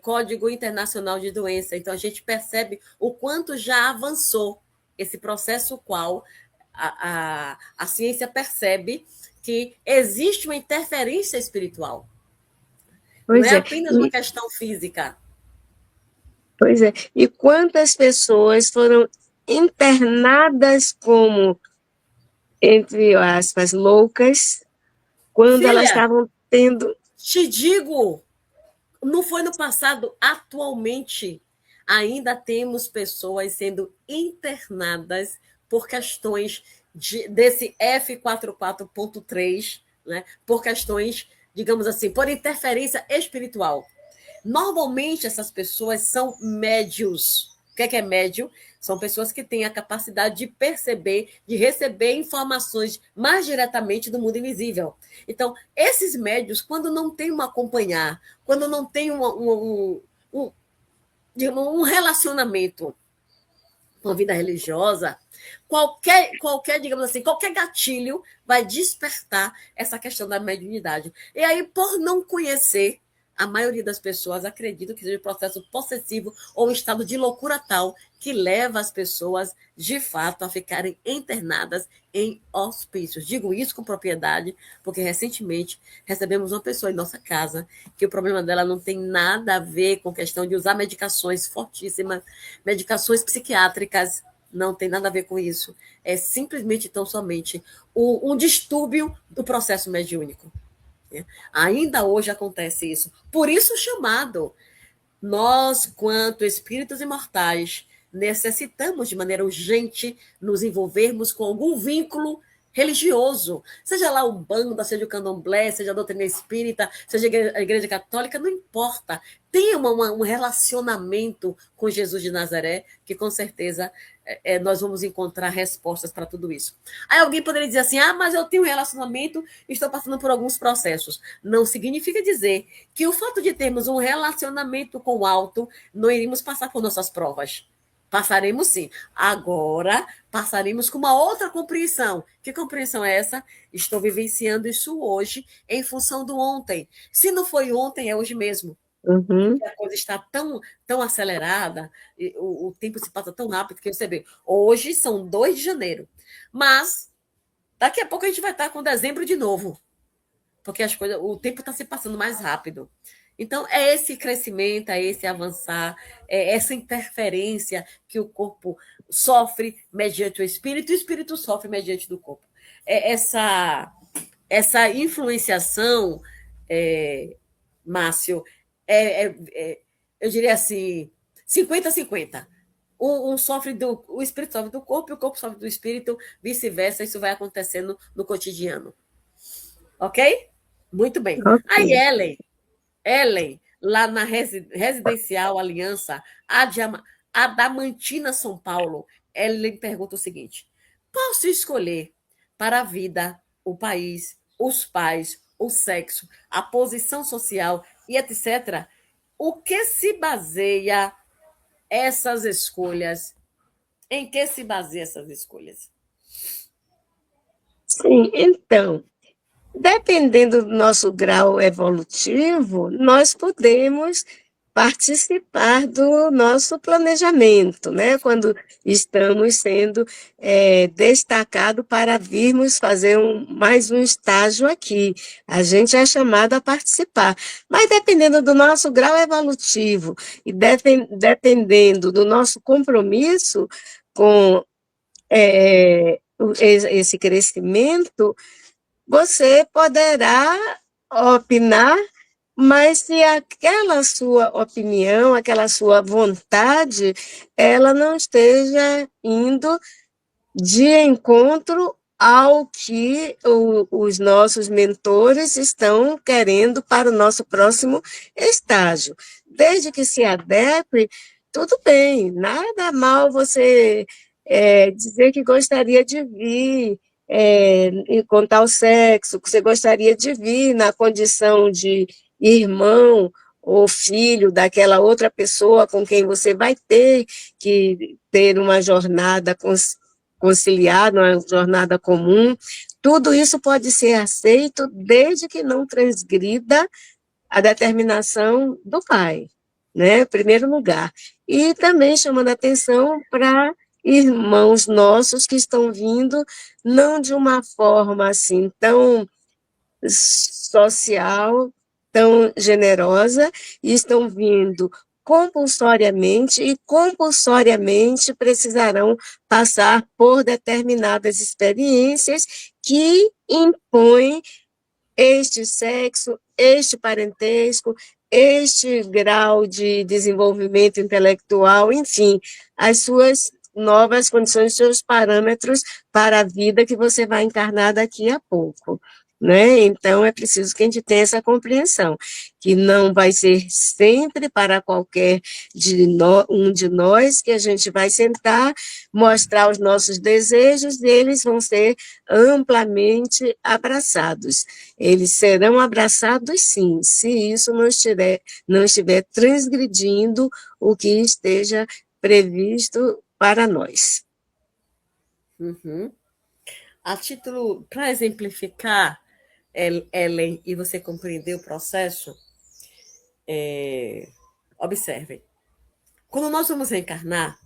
Código Internacional de Doença. Então, a gente percebe o quanto já avançou esse processo, qual a ciência percebe que existe uma interferência espiritual. Não Pois é é, apenas uma questão física. pois é. E quantas pessoas foram internadas como, entre aspas, loucas, quando elas Filha, estavam tendo. te digo, não foi no passado, atualmente ainda temos pessoas sendo internadas por questões desse F44.3, né? Por questões, digamos assim, por interferência espiritual. Normalmente essas pessoas são médios. O que é médio? São pessoas que têm a capacidade de perceber, de receber informações mais diretamente do mundo invisível. Então, esses médios, quando não tem um acompanhar, quando não tem um relacionamento com a vida religiosa, digamos assim, qualquer gatilho vai despertar essa questão da mediunidade. E aí, por não conhecer, a maioria das pessoas acredita que seja um processo possessivo ou um estado de loucura tal que leva as pessoas, de fato, a ficarem internadas em hospícios. Digo isso com propriedade, porque recentemente recebemos uma pessoa em nossa casa que o problema dela não tem nada a ver com questão de usar medicações fortíssimas, medicações psiquiátricas, não tem nada a ver com isso. É simplesmente, tão somente, um distúrbio do processo mediúnico. Ainda hoje acontece isso. Por isso o chamado. Nós, quanto espíritos imortais, necessitamos de maneira urgente nos envolvermos com algum vínculo religioso, seja lá Umbanda, seja o Candomblé, seja a doutrina espírita, seja a Igreja Católica, não importa. Tenha um relacionamento com Jesus de Nazaré, que com certeza nós vamos encontrar respostas para tudo isso. Aí alguém poderia dizer assim, mas eu tenho um relacionamento e estou passando por alguns processos. Não significa dizer que o fato de termos um relacionamento com o alto, não iríamos passar por nossas provas. Passaremos sim. Agora, passaremos com uma outra compreensão. Que compreensão é essa? Estou vivenciando isso hoje em função do ontem. Se não foi ontem, é hoje mesmo. Uhum. A coisa está tão acelerada, o tempo se passa tão rápido que você vê. Hoje são 2 de janeiro. Mas daqui a pouco a gente vai estar com dezembro de novo. Porque o tempo está se passando mais rápido. Então, é esse crescimento, é esse avançar, é essa interferência que o corpo sofre mediante o espírito, e o espírito sofre mediante do corpo. É essa essa influenciação, Márcio, eu diria assim, 50-50. O espírito sofre do corpo e o corpo sofre do espírito, vice-versa, isso vai acontecendo no cotidiano. Ok? Muito bem. Aí, Ellen, lá na Residencial Aliança Adamantina, São Paulo, Ellen pergunta o seguinte: posso escolher para a vida, o país, os pais, o sexo, a posição social e etc. O que se baseia essas escolhas? Em que se baseia essas escolhas? Sim, então, dependendo do nosso grau evolutivo, nós podemos participar do nosso planejamento, né? Quando estamos sendo destacados para virmos fazer mais um estágio aqui. A gente é chamado a participar. Mas dependendo do nosso grau evolutivo e dependendo do nosso compromisso com esse crescimento, você poderá opinar, mas se aquela sua opinião, aquela sua vontade, ela não esteja indo de encontro ao que os nossos mentores estão querendo para o nosso próximo estágio. Desde que se adeque, tudo bem, nada mal você dizer que gostaria de vir com tal sexo, que você gostaria de vir na condição de irmão ou filho daquela outra pessoa com quem você vai ter que ter uma jornada conciliada, uma jornada comum. Tudo isso pode ser aceito desde que não transgrida a determinação do pai, né? Em primeiro lugar. E também chamando atenção para irmãos nossos que estão vindo não de uma forma assim tão social, tão generosa, e estão vindo compulsoriamente e compulsoriamente precisarão passar por determinadas experiências que impõem este sexo, este parentesco, este grau de desenvolvimento intelectual, enfim, as suas novas condições, seus parâmetros para a vida que você vai encarnar daqui a pouco, né? Então, é preciso que a gente tenha essa compreensão, que não vai ser sempre para qualquer um de nós que a gente vai sentar, mostrar os nossos desejos, e eles vão ser amplamente abraçados. Eles serão abraçados, sim, se isso não estiver transgredindo o que esteja previsto para nós. Uhum. A título, para exemplificar, Ellen, e você compreender o processo, observem. Quando nós vamos reencarnar,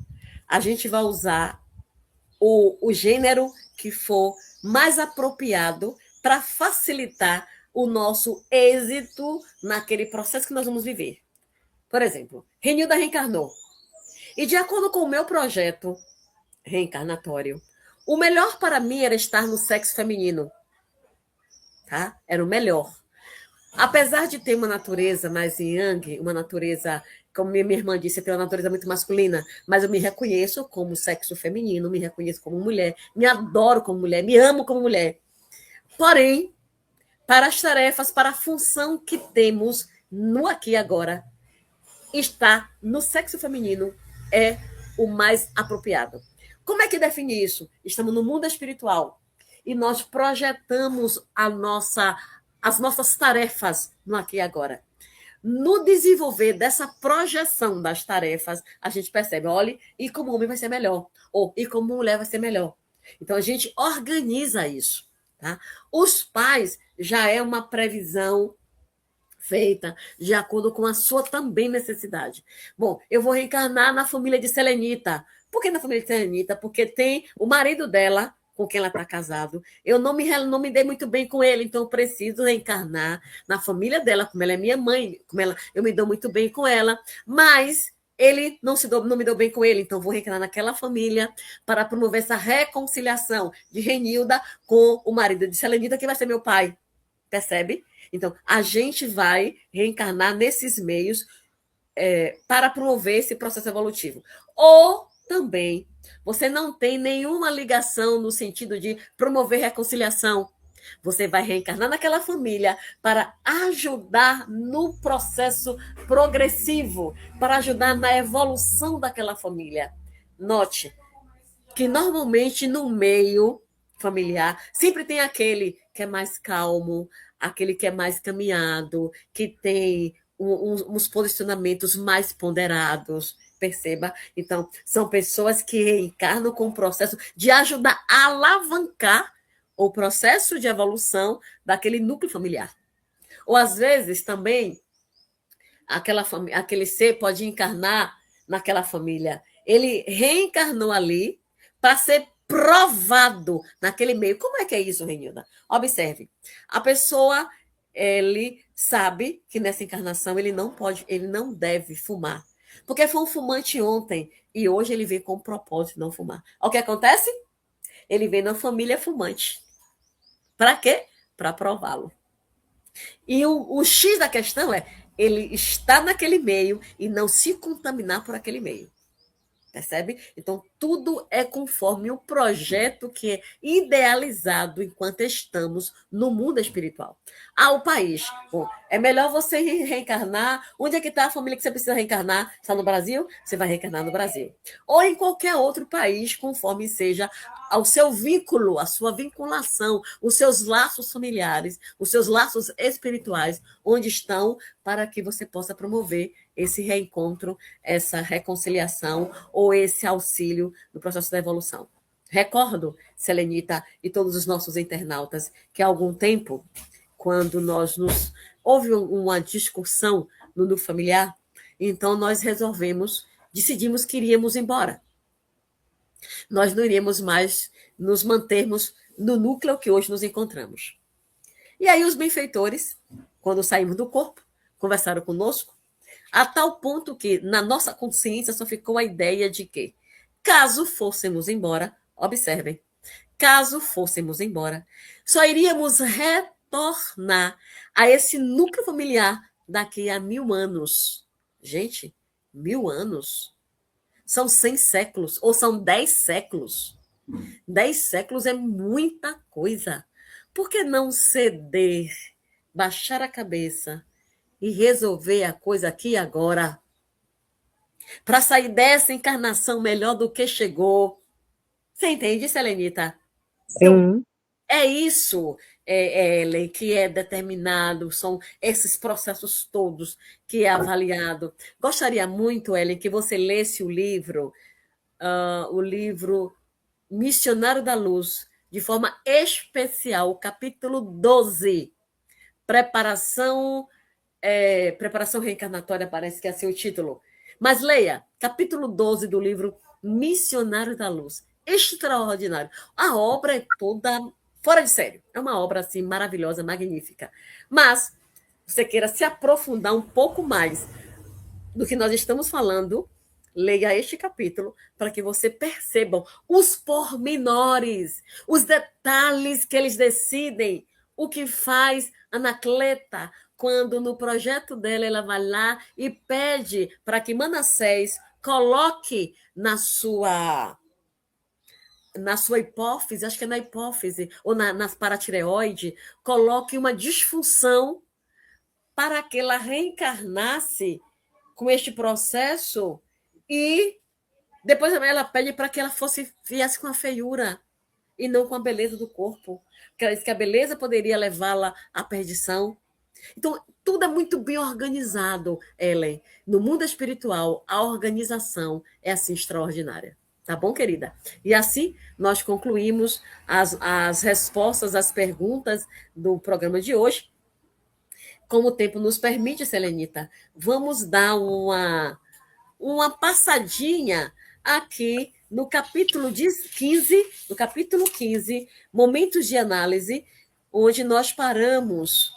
a gente vai usar o gênero que for mais apropriado para facilitar o nosso êxito naquele processo que nós vamos viver. Por exemplo, Renilda reencarnou. E de acordo com o meu projeto reencarnatório, o melhor para mim era estar no sexo feminino. Tá? Era o melhor. Apesar de ter uma natureza mais yang, uma natureza, como minha irmã disse, eu tenho uma natureza muito masculina, mas eu me reconheço como sexo feminino, me reconheço como mulher, me adoro como mulher, me amo como mulher. Porém, para as tarefas, para a função que temos no aqui e agora, estar no sexo feminino é o mais apropriado. Como é que define isso? Estamos no mundo espiritual e nós projetamos as nossas tarefas no aqui e agora. No desenvolver dessa projeção das tarefas, a gente percebe, olha, e como homem vai ser melhor, ou e como mulher vai ser melhor. Então, a gente organiza isso. Tá? Os pais já é uma previsão feita de acordo com a sua também necessidade. Bom, eu vou reencarnar na família de Selenita. Por que na família de Selenita? Porque tem o marido dela, com quem ela está casado. Eu não me dei muito bem com ele, então eu preciso reencarnar na família dela, como ela é minha mãe, eu me dou muito bem com ela, mas ele não me deu bem com ele, então vou reencarnar naquela família para promover essa reconciliação de Renilda com o marido de Selenita, que vai ser meu pai. Percebe? Então, a gente vai reencarnar nesses meios para promover esse processo evolutivo. Ou também, você não tem nenhuma ligação no sentido de promover reconciliação. Você vai reencarnar naquela família para ajudar no processo progressivo, para ajudar na evolução daquela família. Note que normalmente no meio familiar sempre tem aquele que é mais calmo, aquele que é mais caminhado, que tem uns posicionamentos mais ponderados, perceba? Então, são pessoas que reencarnam com o processo de ajudar a alavancar o processo de evolução daquele núcleo familiar. Ou, às vezes, também, aquele ser pode encarnar naquela família. Ele reencarnou ali para ser provado naquele meio. Como é que é isso, Renilda? Observe. A pessoa, ele sabe que nessa encarnação ele não deve fumar. Porque foi um fumante ontem e hoje ele veio com o propósito de não fumar. O que acontece? Ele veio na família fumante. Para quê? Para prová-lo. E o X da questão é ele está naquele meio e não se contaminar por aquele meio. Percebe? Então, tudo é conforme o projeto que é idealizado enquanto estamos no mundo espiritual. O país. Bom, é melhor você reencarnar. Onde é que está a família que você precisa reencarnar? Está no Brasil? Você vai reencarnar no Brasil. Ou em qualquer outro país, conforme seja ao seu vínculo, a sua vinculação, os seus laços familiares, os seus laços espirituais, onde estão, para que você possa promover esse reencontro, essa reconciliação ou esse auxílio no processo da evolução. Recordo, Selenita e todos os nossos internautas, que há algum tempo, quando houve uma discussão no núcleo familiar, então nós decidimos que iríamos embora. Nós não iríamos mais nos mantermos no núcleo que hoje nos encontramos. E aí os benfeitores, quando saímos do corpo, conversaram conosco, a tal ponto que na nossa consciência só ficou a ideia de que, caso fôssemos embora, observem, caso fôssemos embora, só iríamos retornar a esse núcleo familiar daqui a 1000 anos. Gente, 1000 anos? São 100 séculos, ou são 10 séculos. 10 séculos é muita coisa. Por que não ceder, baixar a cabeça e resolver a coisa aqui e agora? Para sair dessa encarnação melhor do que chegou. Você entende, Selenita? Então, Sim. é isso, Ellen, que é determinado, são esses processos todos que é avaliado. Gostaria muito, Ellen, que você lesse o livro Missionário da Luz, de forma especial, o capítulo 12, Preparação Reencarnatória, parece que é assim o título. Mas leia, capítulo 12 do livro Missionário da Luz. Extraordinário. A obra é toda fora de sério. É uma obra assim maravilhosa, magnífica. Mas você queira se aprofundar um pouco mais do que nós estamos falando, leia este capítulo para que você percebam os pormenores, os detalhes que eles decidem. O que faz Anacleta quando no projeto dela ela vai lá e pede para que Manassés coloque na sua hipófise, acho que é na hipófise, ou na paratireoide, coloque uma disfunção para que ela reencarnasse com este processo e depois ela pede para que ela viesse com a feiura e não com a beleza do corpo. Porque ela disse que a beleza poderia levá-la à perdição. Então, tudo é muito bem organizado, Ellen. No mundo espiritual, a organização é assim extraordinária. Tá bom, querida? E assim, nós concluímos as respostas às perguntas do programa de hoje. Como o tempo nos permite, Selenita, vamos dar uma passadinha aqui no capítulo 15, Momentos de Análise, onde nós paramos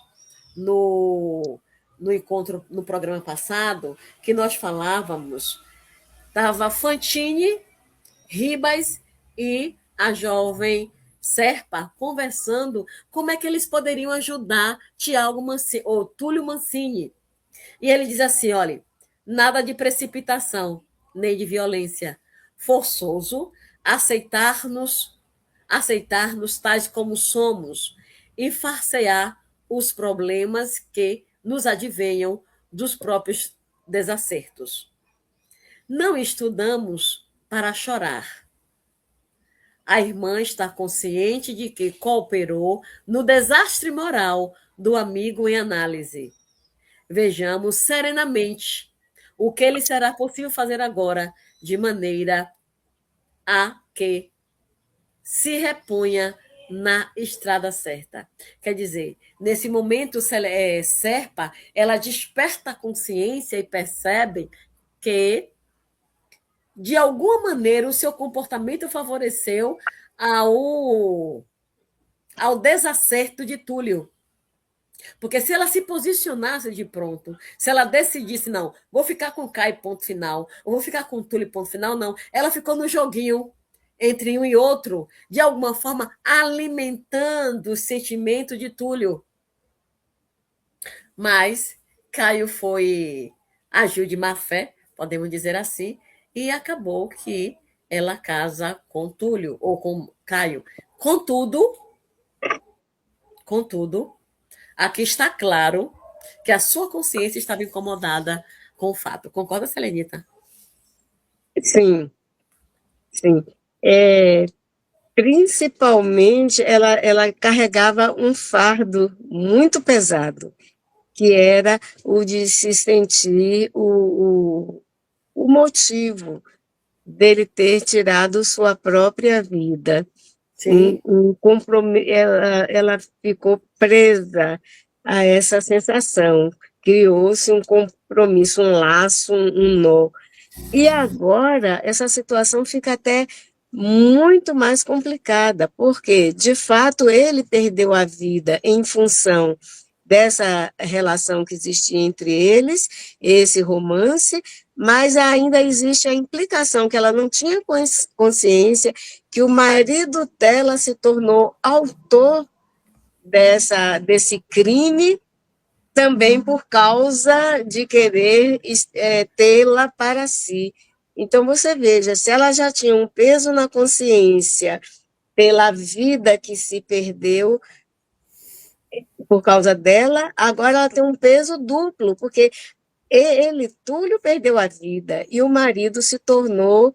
no encontro, no programa passado, que nós falávamos Estava Fantine, Ribas e a jovem Serpa conversando como é que eles poderiam ajudar Tiago Mancini, ou Túlio Mancini. E ele diz assim: olha, nada de precipitação, nem de violência. Forçoso aceitar-nos tais como somos e farcear os problemas que nos advenham dos próprios desacertos. Não estudamos para chorar. A irmã está consciente de que cooperou no desastre moral do amigo em análise. Vejamos serenamente o que lhe será possível fazer agora, de maneira a que se reponha na estrada certa. Quer dizer, nesse momento, Serpa, ela desperta a consciência e percebe que, de alguma maneira, o seu comportamento favoreceu ao desacerto de Túlio. Porque se ela se posicionasse de pronto, se ela decidisse, não, vou ficar com Caio, ponto final, ou vou ficar com Túlio, ponto final, não. Ela ficou no joguinho entre um e outro, de alguma forma alimentando o sentimento de Túlio. Mas Caio agiu de má fé, podemos dizer assim, e acabou que ela casa com Túlio, ou com Caio. Contudo, aqui está claro que a sua consciência estava incomodada com o fato. Concorda, Selenita? Sim, sim. Principalmente, ela carregava um fardo muito pesado, que era o de se sentir o motivo dele ter tirado sua própria vida. Sim. Ela ficou presa a essa sensação, criou-se um compromisso, um laço, um nó. E agora essa situação fica até muito mais complicada, porque, de fato, ele perdeu a vida em função dessa relação que existia entre eles, esse romance, mas ainda existe a implicação que ela não tinha consciência que o marido dela se tornou autor desse crime também por causa de querer tê-la para si. Então, você veja, se ela já tinha um peso na consciência pela vida que se perdeu por causa dela, agora ela tem um peso duplo, porque Túlio, perdeu a vida e o marido se tornou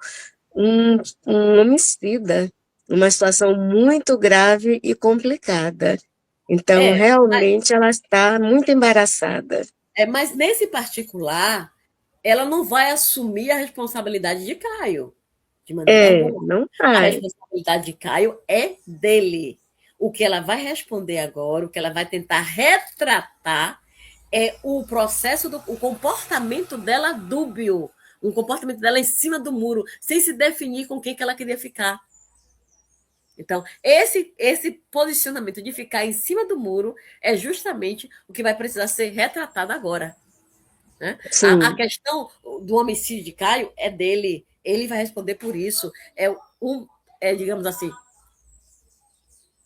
um homicida, uma situação muito grave e complicada. Então, realmente, ela está muito embaraçada. Mas nesse particular, ela não vai assumir a responsabilidade de Caio, de maneira alguma. Não A vai. responsabilidade de Caio é dele. O que ela vai responder agora, o que ela vai tentar retratar é o processo, o comportamento dela dúbio, um comportamento dela em cima do muro, sem se definir com quem que ela queria ficar. Então, esse posicionamento de ficar em cima do muro é justamente o que vai precisar ser retratado agora. Né? A questão do homicídio de Caio é dele. Ele vai responder por isso. Digamos assim,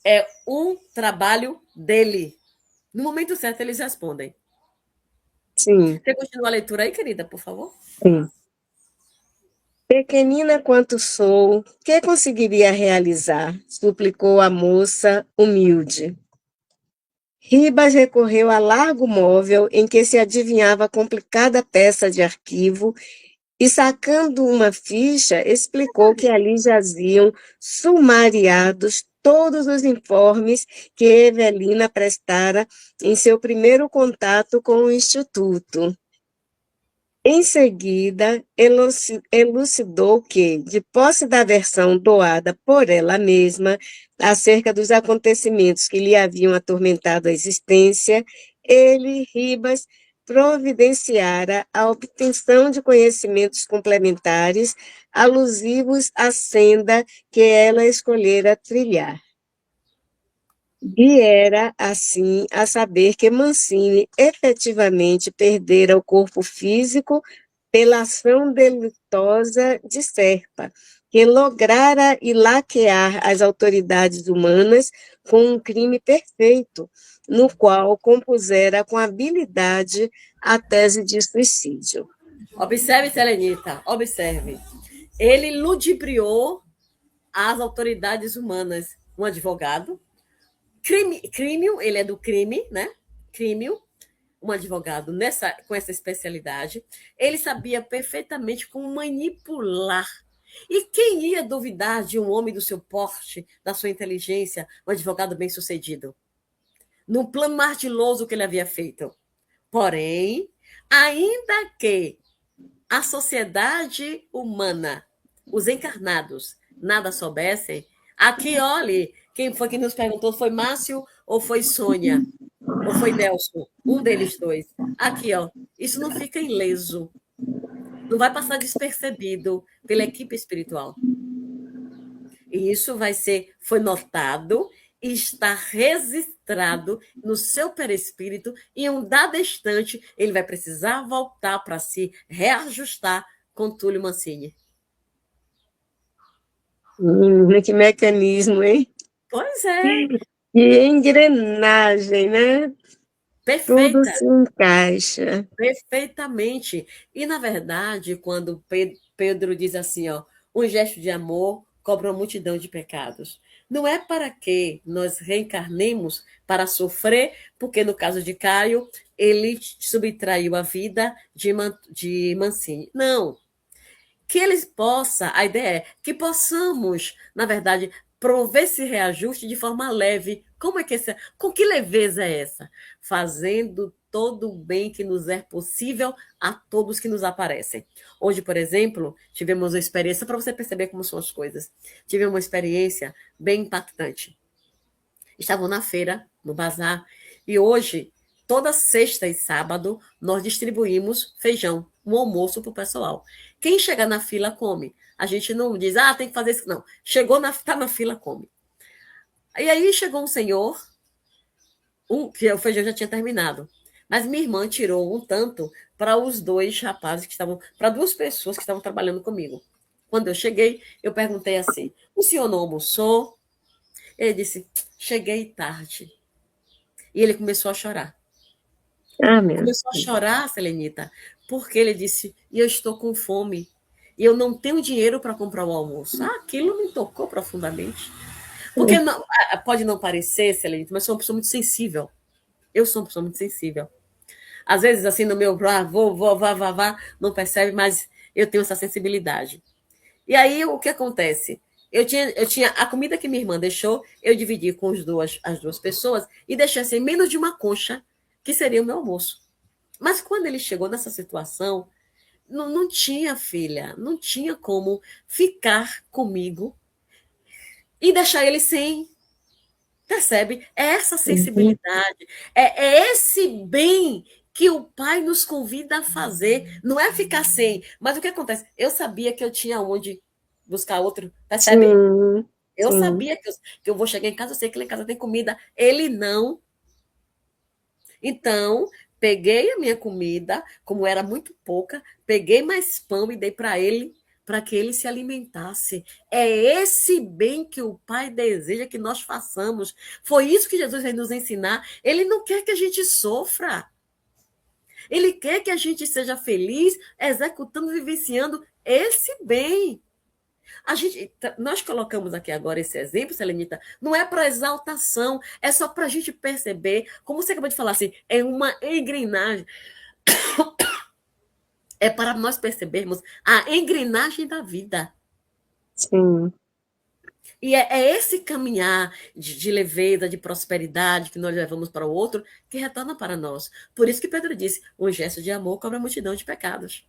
é um trabalho dele. No momento certo, eles respondem. Sim. Você continua a leitura aí, querida, por favor? Sim. Pequenina quanto sou, que conseguiria realizar? Suplicou a moça humilde. Ribas recorreu a largo móvel em que se adivinhava complicada peça de arquivo e, sacando uma ficha, explicou que ali jaziam sumariados todos os informes que Evelina prestara em seu primeiro contato com o Instituto. Em seguida, elucidou que, de posse da versão doada por ela mesma acerca dos acontecimentos que lhe haviam atormentado a existência, ele, Ribas, providenciara a obtenção de conhecimentos complementares alusivos à senda que ela escolhera trilhar. E era, assim, a saber que Mancini efetivamente perdera o corpo físico pela ação delitosa de Serpa, que lograra ilaquear as autoridades humanas com um crime perfeito, no qual compusera com habilidade a tese de suicídio. Observe, Selenita, observe. Ele ludibriou as autoridades humanas. Um advogado, crime, ele é do crime, né? Crime, um advogado com essa especialidade. Ele sabia perfeitamente como manipular. E quem ia duvidar de um homem do seu porte, da sua inteligência, um advogado bem-sucedido? No plano ardiloso que ele havia feito. Porém, ainda que a sociedade humana, os encarnados, nada soubessem, aqui, olhe, quem foi que nos perguntou, foi Márcio ou foi Sônia? Ou foi Nelson? Um deles dois. Aqui, ó, isso não fica ileso. Não vai passar despercebido pela equipe espiritual. E isso foi notado e está registrado no seu perispírito, e em um dado instante ele vai precisar voltar para se reajustar com Túlio Mancini. Que mecanismo, hein? Pois é. Que engrenagem, né? Perfeita. Tudo se encaixa. Perfeitamente. E, na verdade, quando Pedro diz assim, ó, um gesto de amor cobra uma multidão de pecados. Não é para que nós reencarnemos para sofrer, porque no caso de Caio, ele subtraiu a vida de Mancini. Não. Que eles possam, a ideia é que possamos, na verdade, prover esse reajuste de forma leve. Com que leveza é essa? Fazendo todo o bem que nos é possível a todos que nos aparecem. Hoje, por exemplo, tivemos uma experiência, para você perceber como são as coisas, tivemos uma experiência bem impactante. Estavam na feira, no bazar, e hoje, toda sexta e sábado, nós distribuímos feijão, um almoço para o pessoal. Quem chegar na fila, come. A gente não diz, tem que fazer isso, não. Está na fila, come. E aí chegou um senhor, que o feijão já tinha terminado, mas minha irmã tirou um tanto para os dois rapazes que estavam, para duas pessoas que estavam trabalhando comigo. Quando eu cheguei, eu perguntei assim, o senhor não almoçou? Ele disse, cheguei tarde. E ele começou a chorar. Começou a chorar, Selenita, porque ele disse, eu estou com fome, e eu não tenho dinheiro para comprar o almoço. Aquilo me tocou profundamente. Porque pode não parecer, Selenita, mas sou uma pessoa muito sensível. Eu sou uma pessoa muito sensível. Às vezes, assim, no meu vá, não percebe, mas eu tenho essa sensibilidade. E aí, o que acontece? Eu tinha a comida que minha irmã deixou, eu dividi com as duas pessoas e deixei assim, menos de uma concha, que seria o meu almoço. Mas quando ele chegou nessa situação, não tinha, filha, não tinha como ficar comigo e deixar ele sem. Percebe? É essa sensibilidade, é esse bem que o Pai nos convida a fazer. Não é ficar sem. Mas o que acontece? Eu sabia que eu tinha onde buscar outro. Percebe? Sim. Eu sabia que eu vou chegar em casa, eu sei que lá em casa tem comida. Ele não. Então, peguei a minha comida, como era muito pouca, peguei mais pão e dei para que ele se alimentasse. É esse bem que o Pai deseja que nós façamos. Foi isso que Jesus veio nos ensinar. Ele não quer que a gente sofra. Ele quer que a gente seja feliz, executando, vivenciando esse bem. Nós colocamos aqui agora esse exemplo, Selenita, não é para exaltação, é só para a gente perceber, como você acabou de falar assim, é uma engrenagem. É para nós percebermos a engrenagem da vida. Sim. E é esse caminhar de leveza, de prosperidade que nós levamos para o outro que retorna para nós. Por isso que Pedro disse, um gesto de amor cobra a multidão de pecados.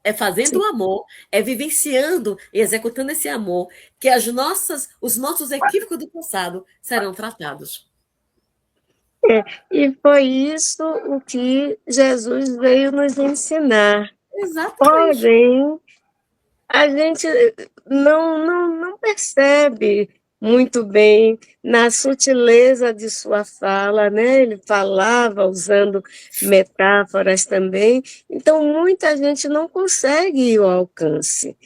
É fazendo o amor, é vivenciando e executando esse amor que os nossos equívocos do passado serão tratados. E foi isso o que Jesus veio nos ensinar. Exatamente. Porém, a gente não percebe muito bem, na sutileza de sua fala, né? Ele falava usando metáforas também. Então, muita gente não consegue ir ao alcance.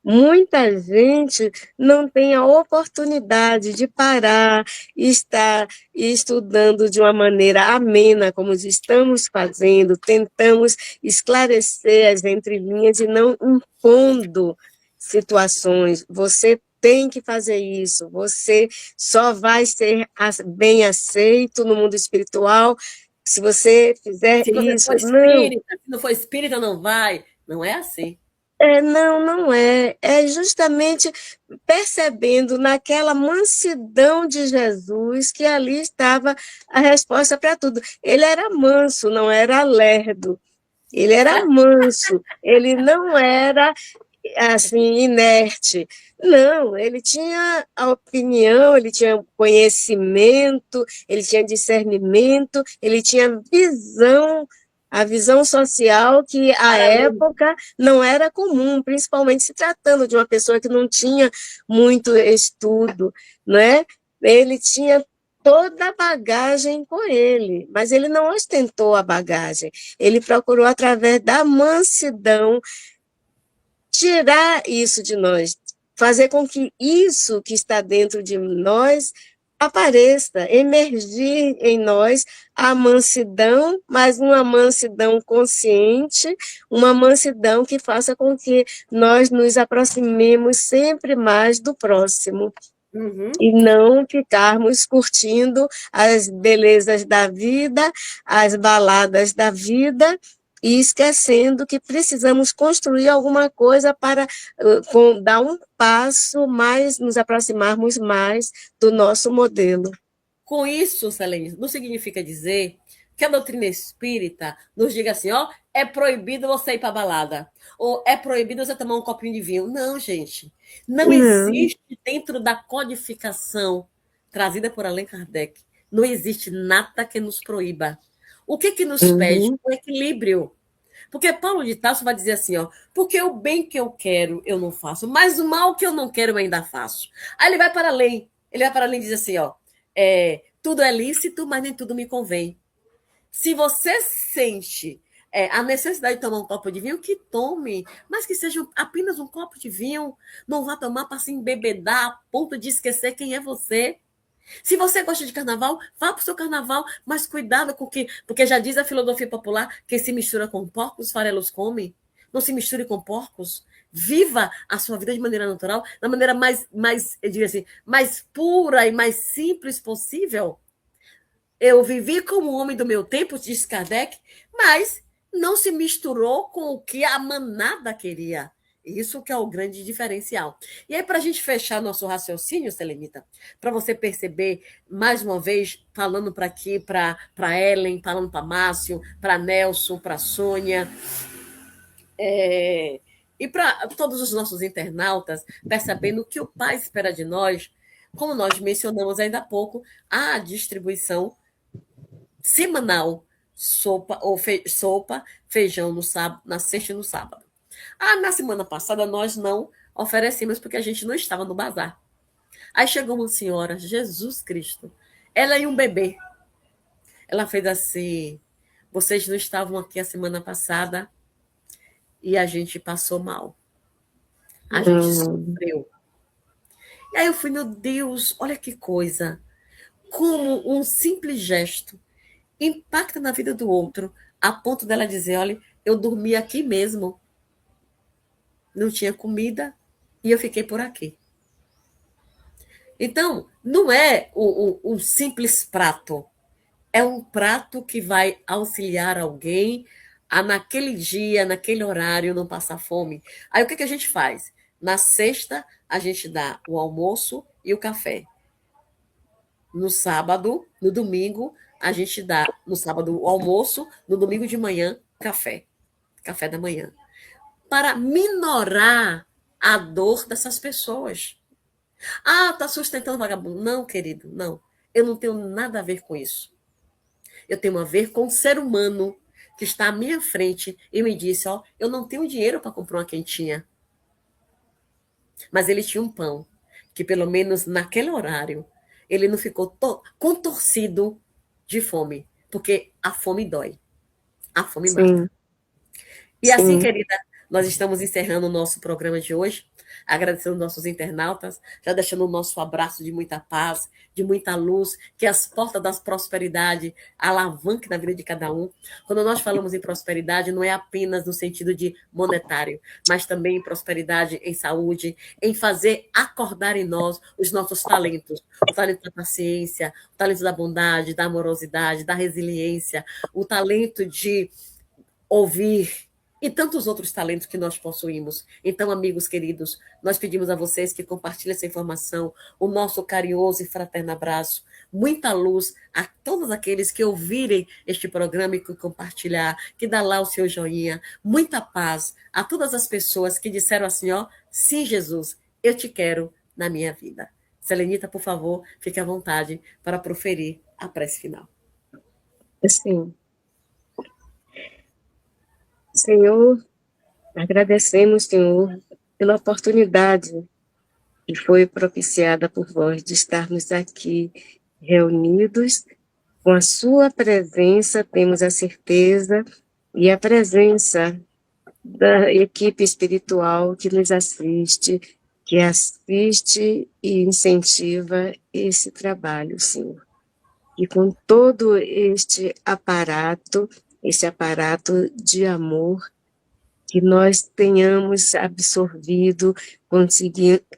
Muita gente não tem a oportunidade de parar e estar estudando de uma maneira amena, como estamos fazendo, tentamos esclarecer as entrelinhas e não impondo situações. Você tem que fazer isso, você só vai ser bem aceito no mundo espiritual se você fizer Se você isso. for Não, espírita, se não for espírita, não vai. Não é assim. não, não é. É justamente percebendo naquela mansidão de Jesus que ali estava a resposta para tudo. Ele era manso, não era lerdo. Ele era manso, ele não era assim inerte. Não, ele tinha a opinião, ele tinha conhecimento, ele tinha discernimento, ele tinha visão, a visão social que à Para além. época não era comum, principalmente se tratando de uma pessoa que não tinha muito estudo, né? Ele tinha toda a bagagem com ele, mas ele não ostentou a bagagem. Ele procurou através da mansidão tirar isso de nós, fazer com que isso que está dentro de nós apareça, emergir em nós a mansidão, mas uma mansidão consciente, uma mansidão que faça com que nós nos aproximemos sempre mais do próximo. Uhum. E não ficarmos curtindo as belezas da vida, as baladas da vida, e esquecendo que precisamos construir alguma coisa para dar um passo mais, nos aproximarmos mais do nosso modelo. Com isso, Selene, não significa dizer que a doutrina espírita nos diga assim, ó, é proibido você ir para balada, ou é proibido você tomar um copinho de vinho. Não, gente. Não Não. existe dentro da codificação trazida por Allan Kardec, não existe nada que nos proíba. O que nos pede? Uhum. O equilíbrio. Porque Paulo de Tarso vai dizer assim, ó, porque o bem que eu quero eu não faço, mas o mal que eu não quero eu ainda faço. Aí ele vai para além. Ele vai para além e diz assim, ó, tudo é lícito, mas nem tudo me convém. Se você sente a necessidade de tomar um copo de vinho, que tome, mas que seja apenas um copo de vinho. Não vá tomar para se embebedar a ponto de esquecer quem é você. Se você gosta de carnaval, vá para o seu carnaval, mas cuidado com que, porque já diz a filosofia popular, quem se mistura com porcos, farelos come. Não se misture com porcos. Viva a sua vida de maneira natural, da maneira eu diria assim, mais pura e mais simples possível. Eu vivi como homem do meu tempo, diz Kardec, mas não se misturou com o que a manada queria. Isso que é o grande diferencial. E aí, para a gente fechar nosso raciocínio, Selenita, para você perceber, mais uma vez, falando para aqui, para Ellen, falando para Márcio, para Nelson, para Sônia, e para todos os nossos internautas, percebendo o que o Pai espera de nós, como nós mencionamos ainda há pouco, a distribuição semanal, sopa, feijão no sábado, na sexta e no sábado. Na semana passada nós não oferecemos porque a gente não estava no bazar. Aí chegou uma senhora, Jesus Cristo, ela e um bebê. Ela fez assim, vocês não estavam aqui a semana passada e a gente passou mal. A gente sofreu. E aí eu fui, meu Deus, olha que coisa. Como um simples gesto impacta na vida do outro, a ponto dela dizer, olha, eu dormi aqui mesmo, não tinha comida e eu fiquei por aqui. Então, não é um simples prato, é um prato que vai auxiliar alguém a naquele dia, naquele horário, não passar fome. Aí o que a gente faz? Na sexta, a gente dá o almoço e o café. No sábado, no domingo, a gente dá no sábado o almoço, no domingo de manhã, café da manhã, para minorar a dor dessas pessoas. Tá sustentando vagabundo. Não, querido, não. Eu não tenho nada a ver com isso. Eu tenho a ver com o ser humano que está à minha frente e me disse, ó, eu não tenho dinheiro para comprar uma quentinha. Mas ele tinha um pão que pelo menos naquele horário ele não ficou contorcido de fome, porque a fome dói, a fome mata. Sim, E assim, sim. querida, nós estamos encerrando o nosso programa de hoje, agradecendo nossos internautas, já deixando o nosso abraço de muita paz, de muita luz, que as portas da prosperidade alavanquem na vida de cada um. Quando nós falamos em prosperidade, não é apenas no sentido de monetário, mas também em prosperidade em saúde, em fazer acordar em nós os nossos talentos, o talento da paciência, o talento da bondade, da amorosidade, da resiliência, o talento de ouvir e tantos outros talentos que nós possuímos. Então, amigos queridos, nós pedimos a vocês que compartilhem essa informação, o nosso carinhoso e fraterno abraço, muita luz a todos aqueles que ouvirem este programa e que compartilhar, que dá lá o seu joinha, muita paz a todas as pessoas que disseram assim, ó, sim, Jesus, eu te quero na minha vida. Selenita, por favor, fique à vontade para proferir a prece final. Sim. Senhor, agradecemos, Senhor, pela oportunidade que foi propiciada por vós de estarmos aqui reunidos. Com a sua presença, temos a certeza e a presença da equipe espiritual que nos assiste, que assiste e incentiva esse trabalho, Senhor. E com todo esse aparato de amor, que nós tenhamos absorvido,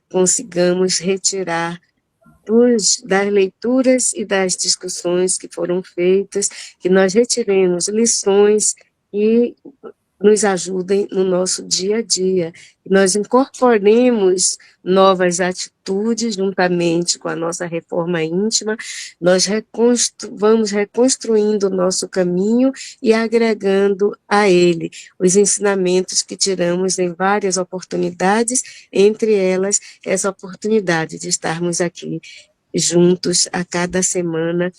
consigamos retirar das leituras e das discussões que foram feitas, que nós retiremos lições e nos ajudem no nosso dia a dia. Nós incorporemos novas atitudes juntamente com a nossa reforma íntima, nós vamos reconstruindo o nosso caminho e agregando a ele os ensinamentos que tiramos em várias oportunidades, entre elas essa oportunidade de estarmos aqui juntos a cada semana,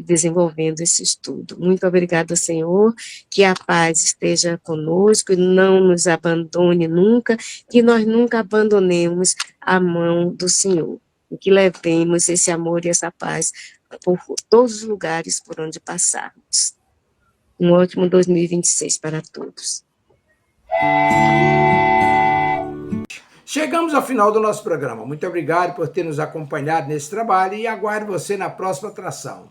desenvolvendo esse estudo. Muito obrigada, Senhor, que a paz esteja conosco e não nos abandone nunca, que nós nunca abandonemos a mão do Senhor, e que levemos esse amor e essa paz por todos os lugares por onde passarmos. Um ótimo 2026 para todos. Chegamos ao final do nosso programa. Muito obrigado por ter nos acompanhado nesse trabalho e aguardo você na próxima atração.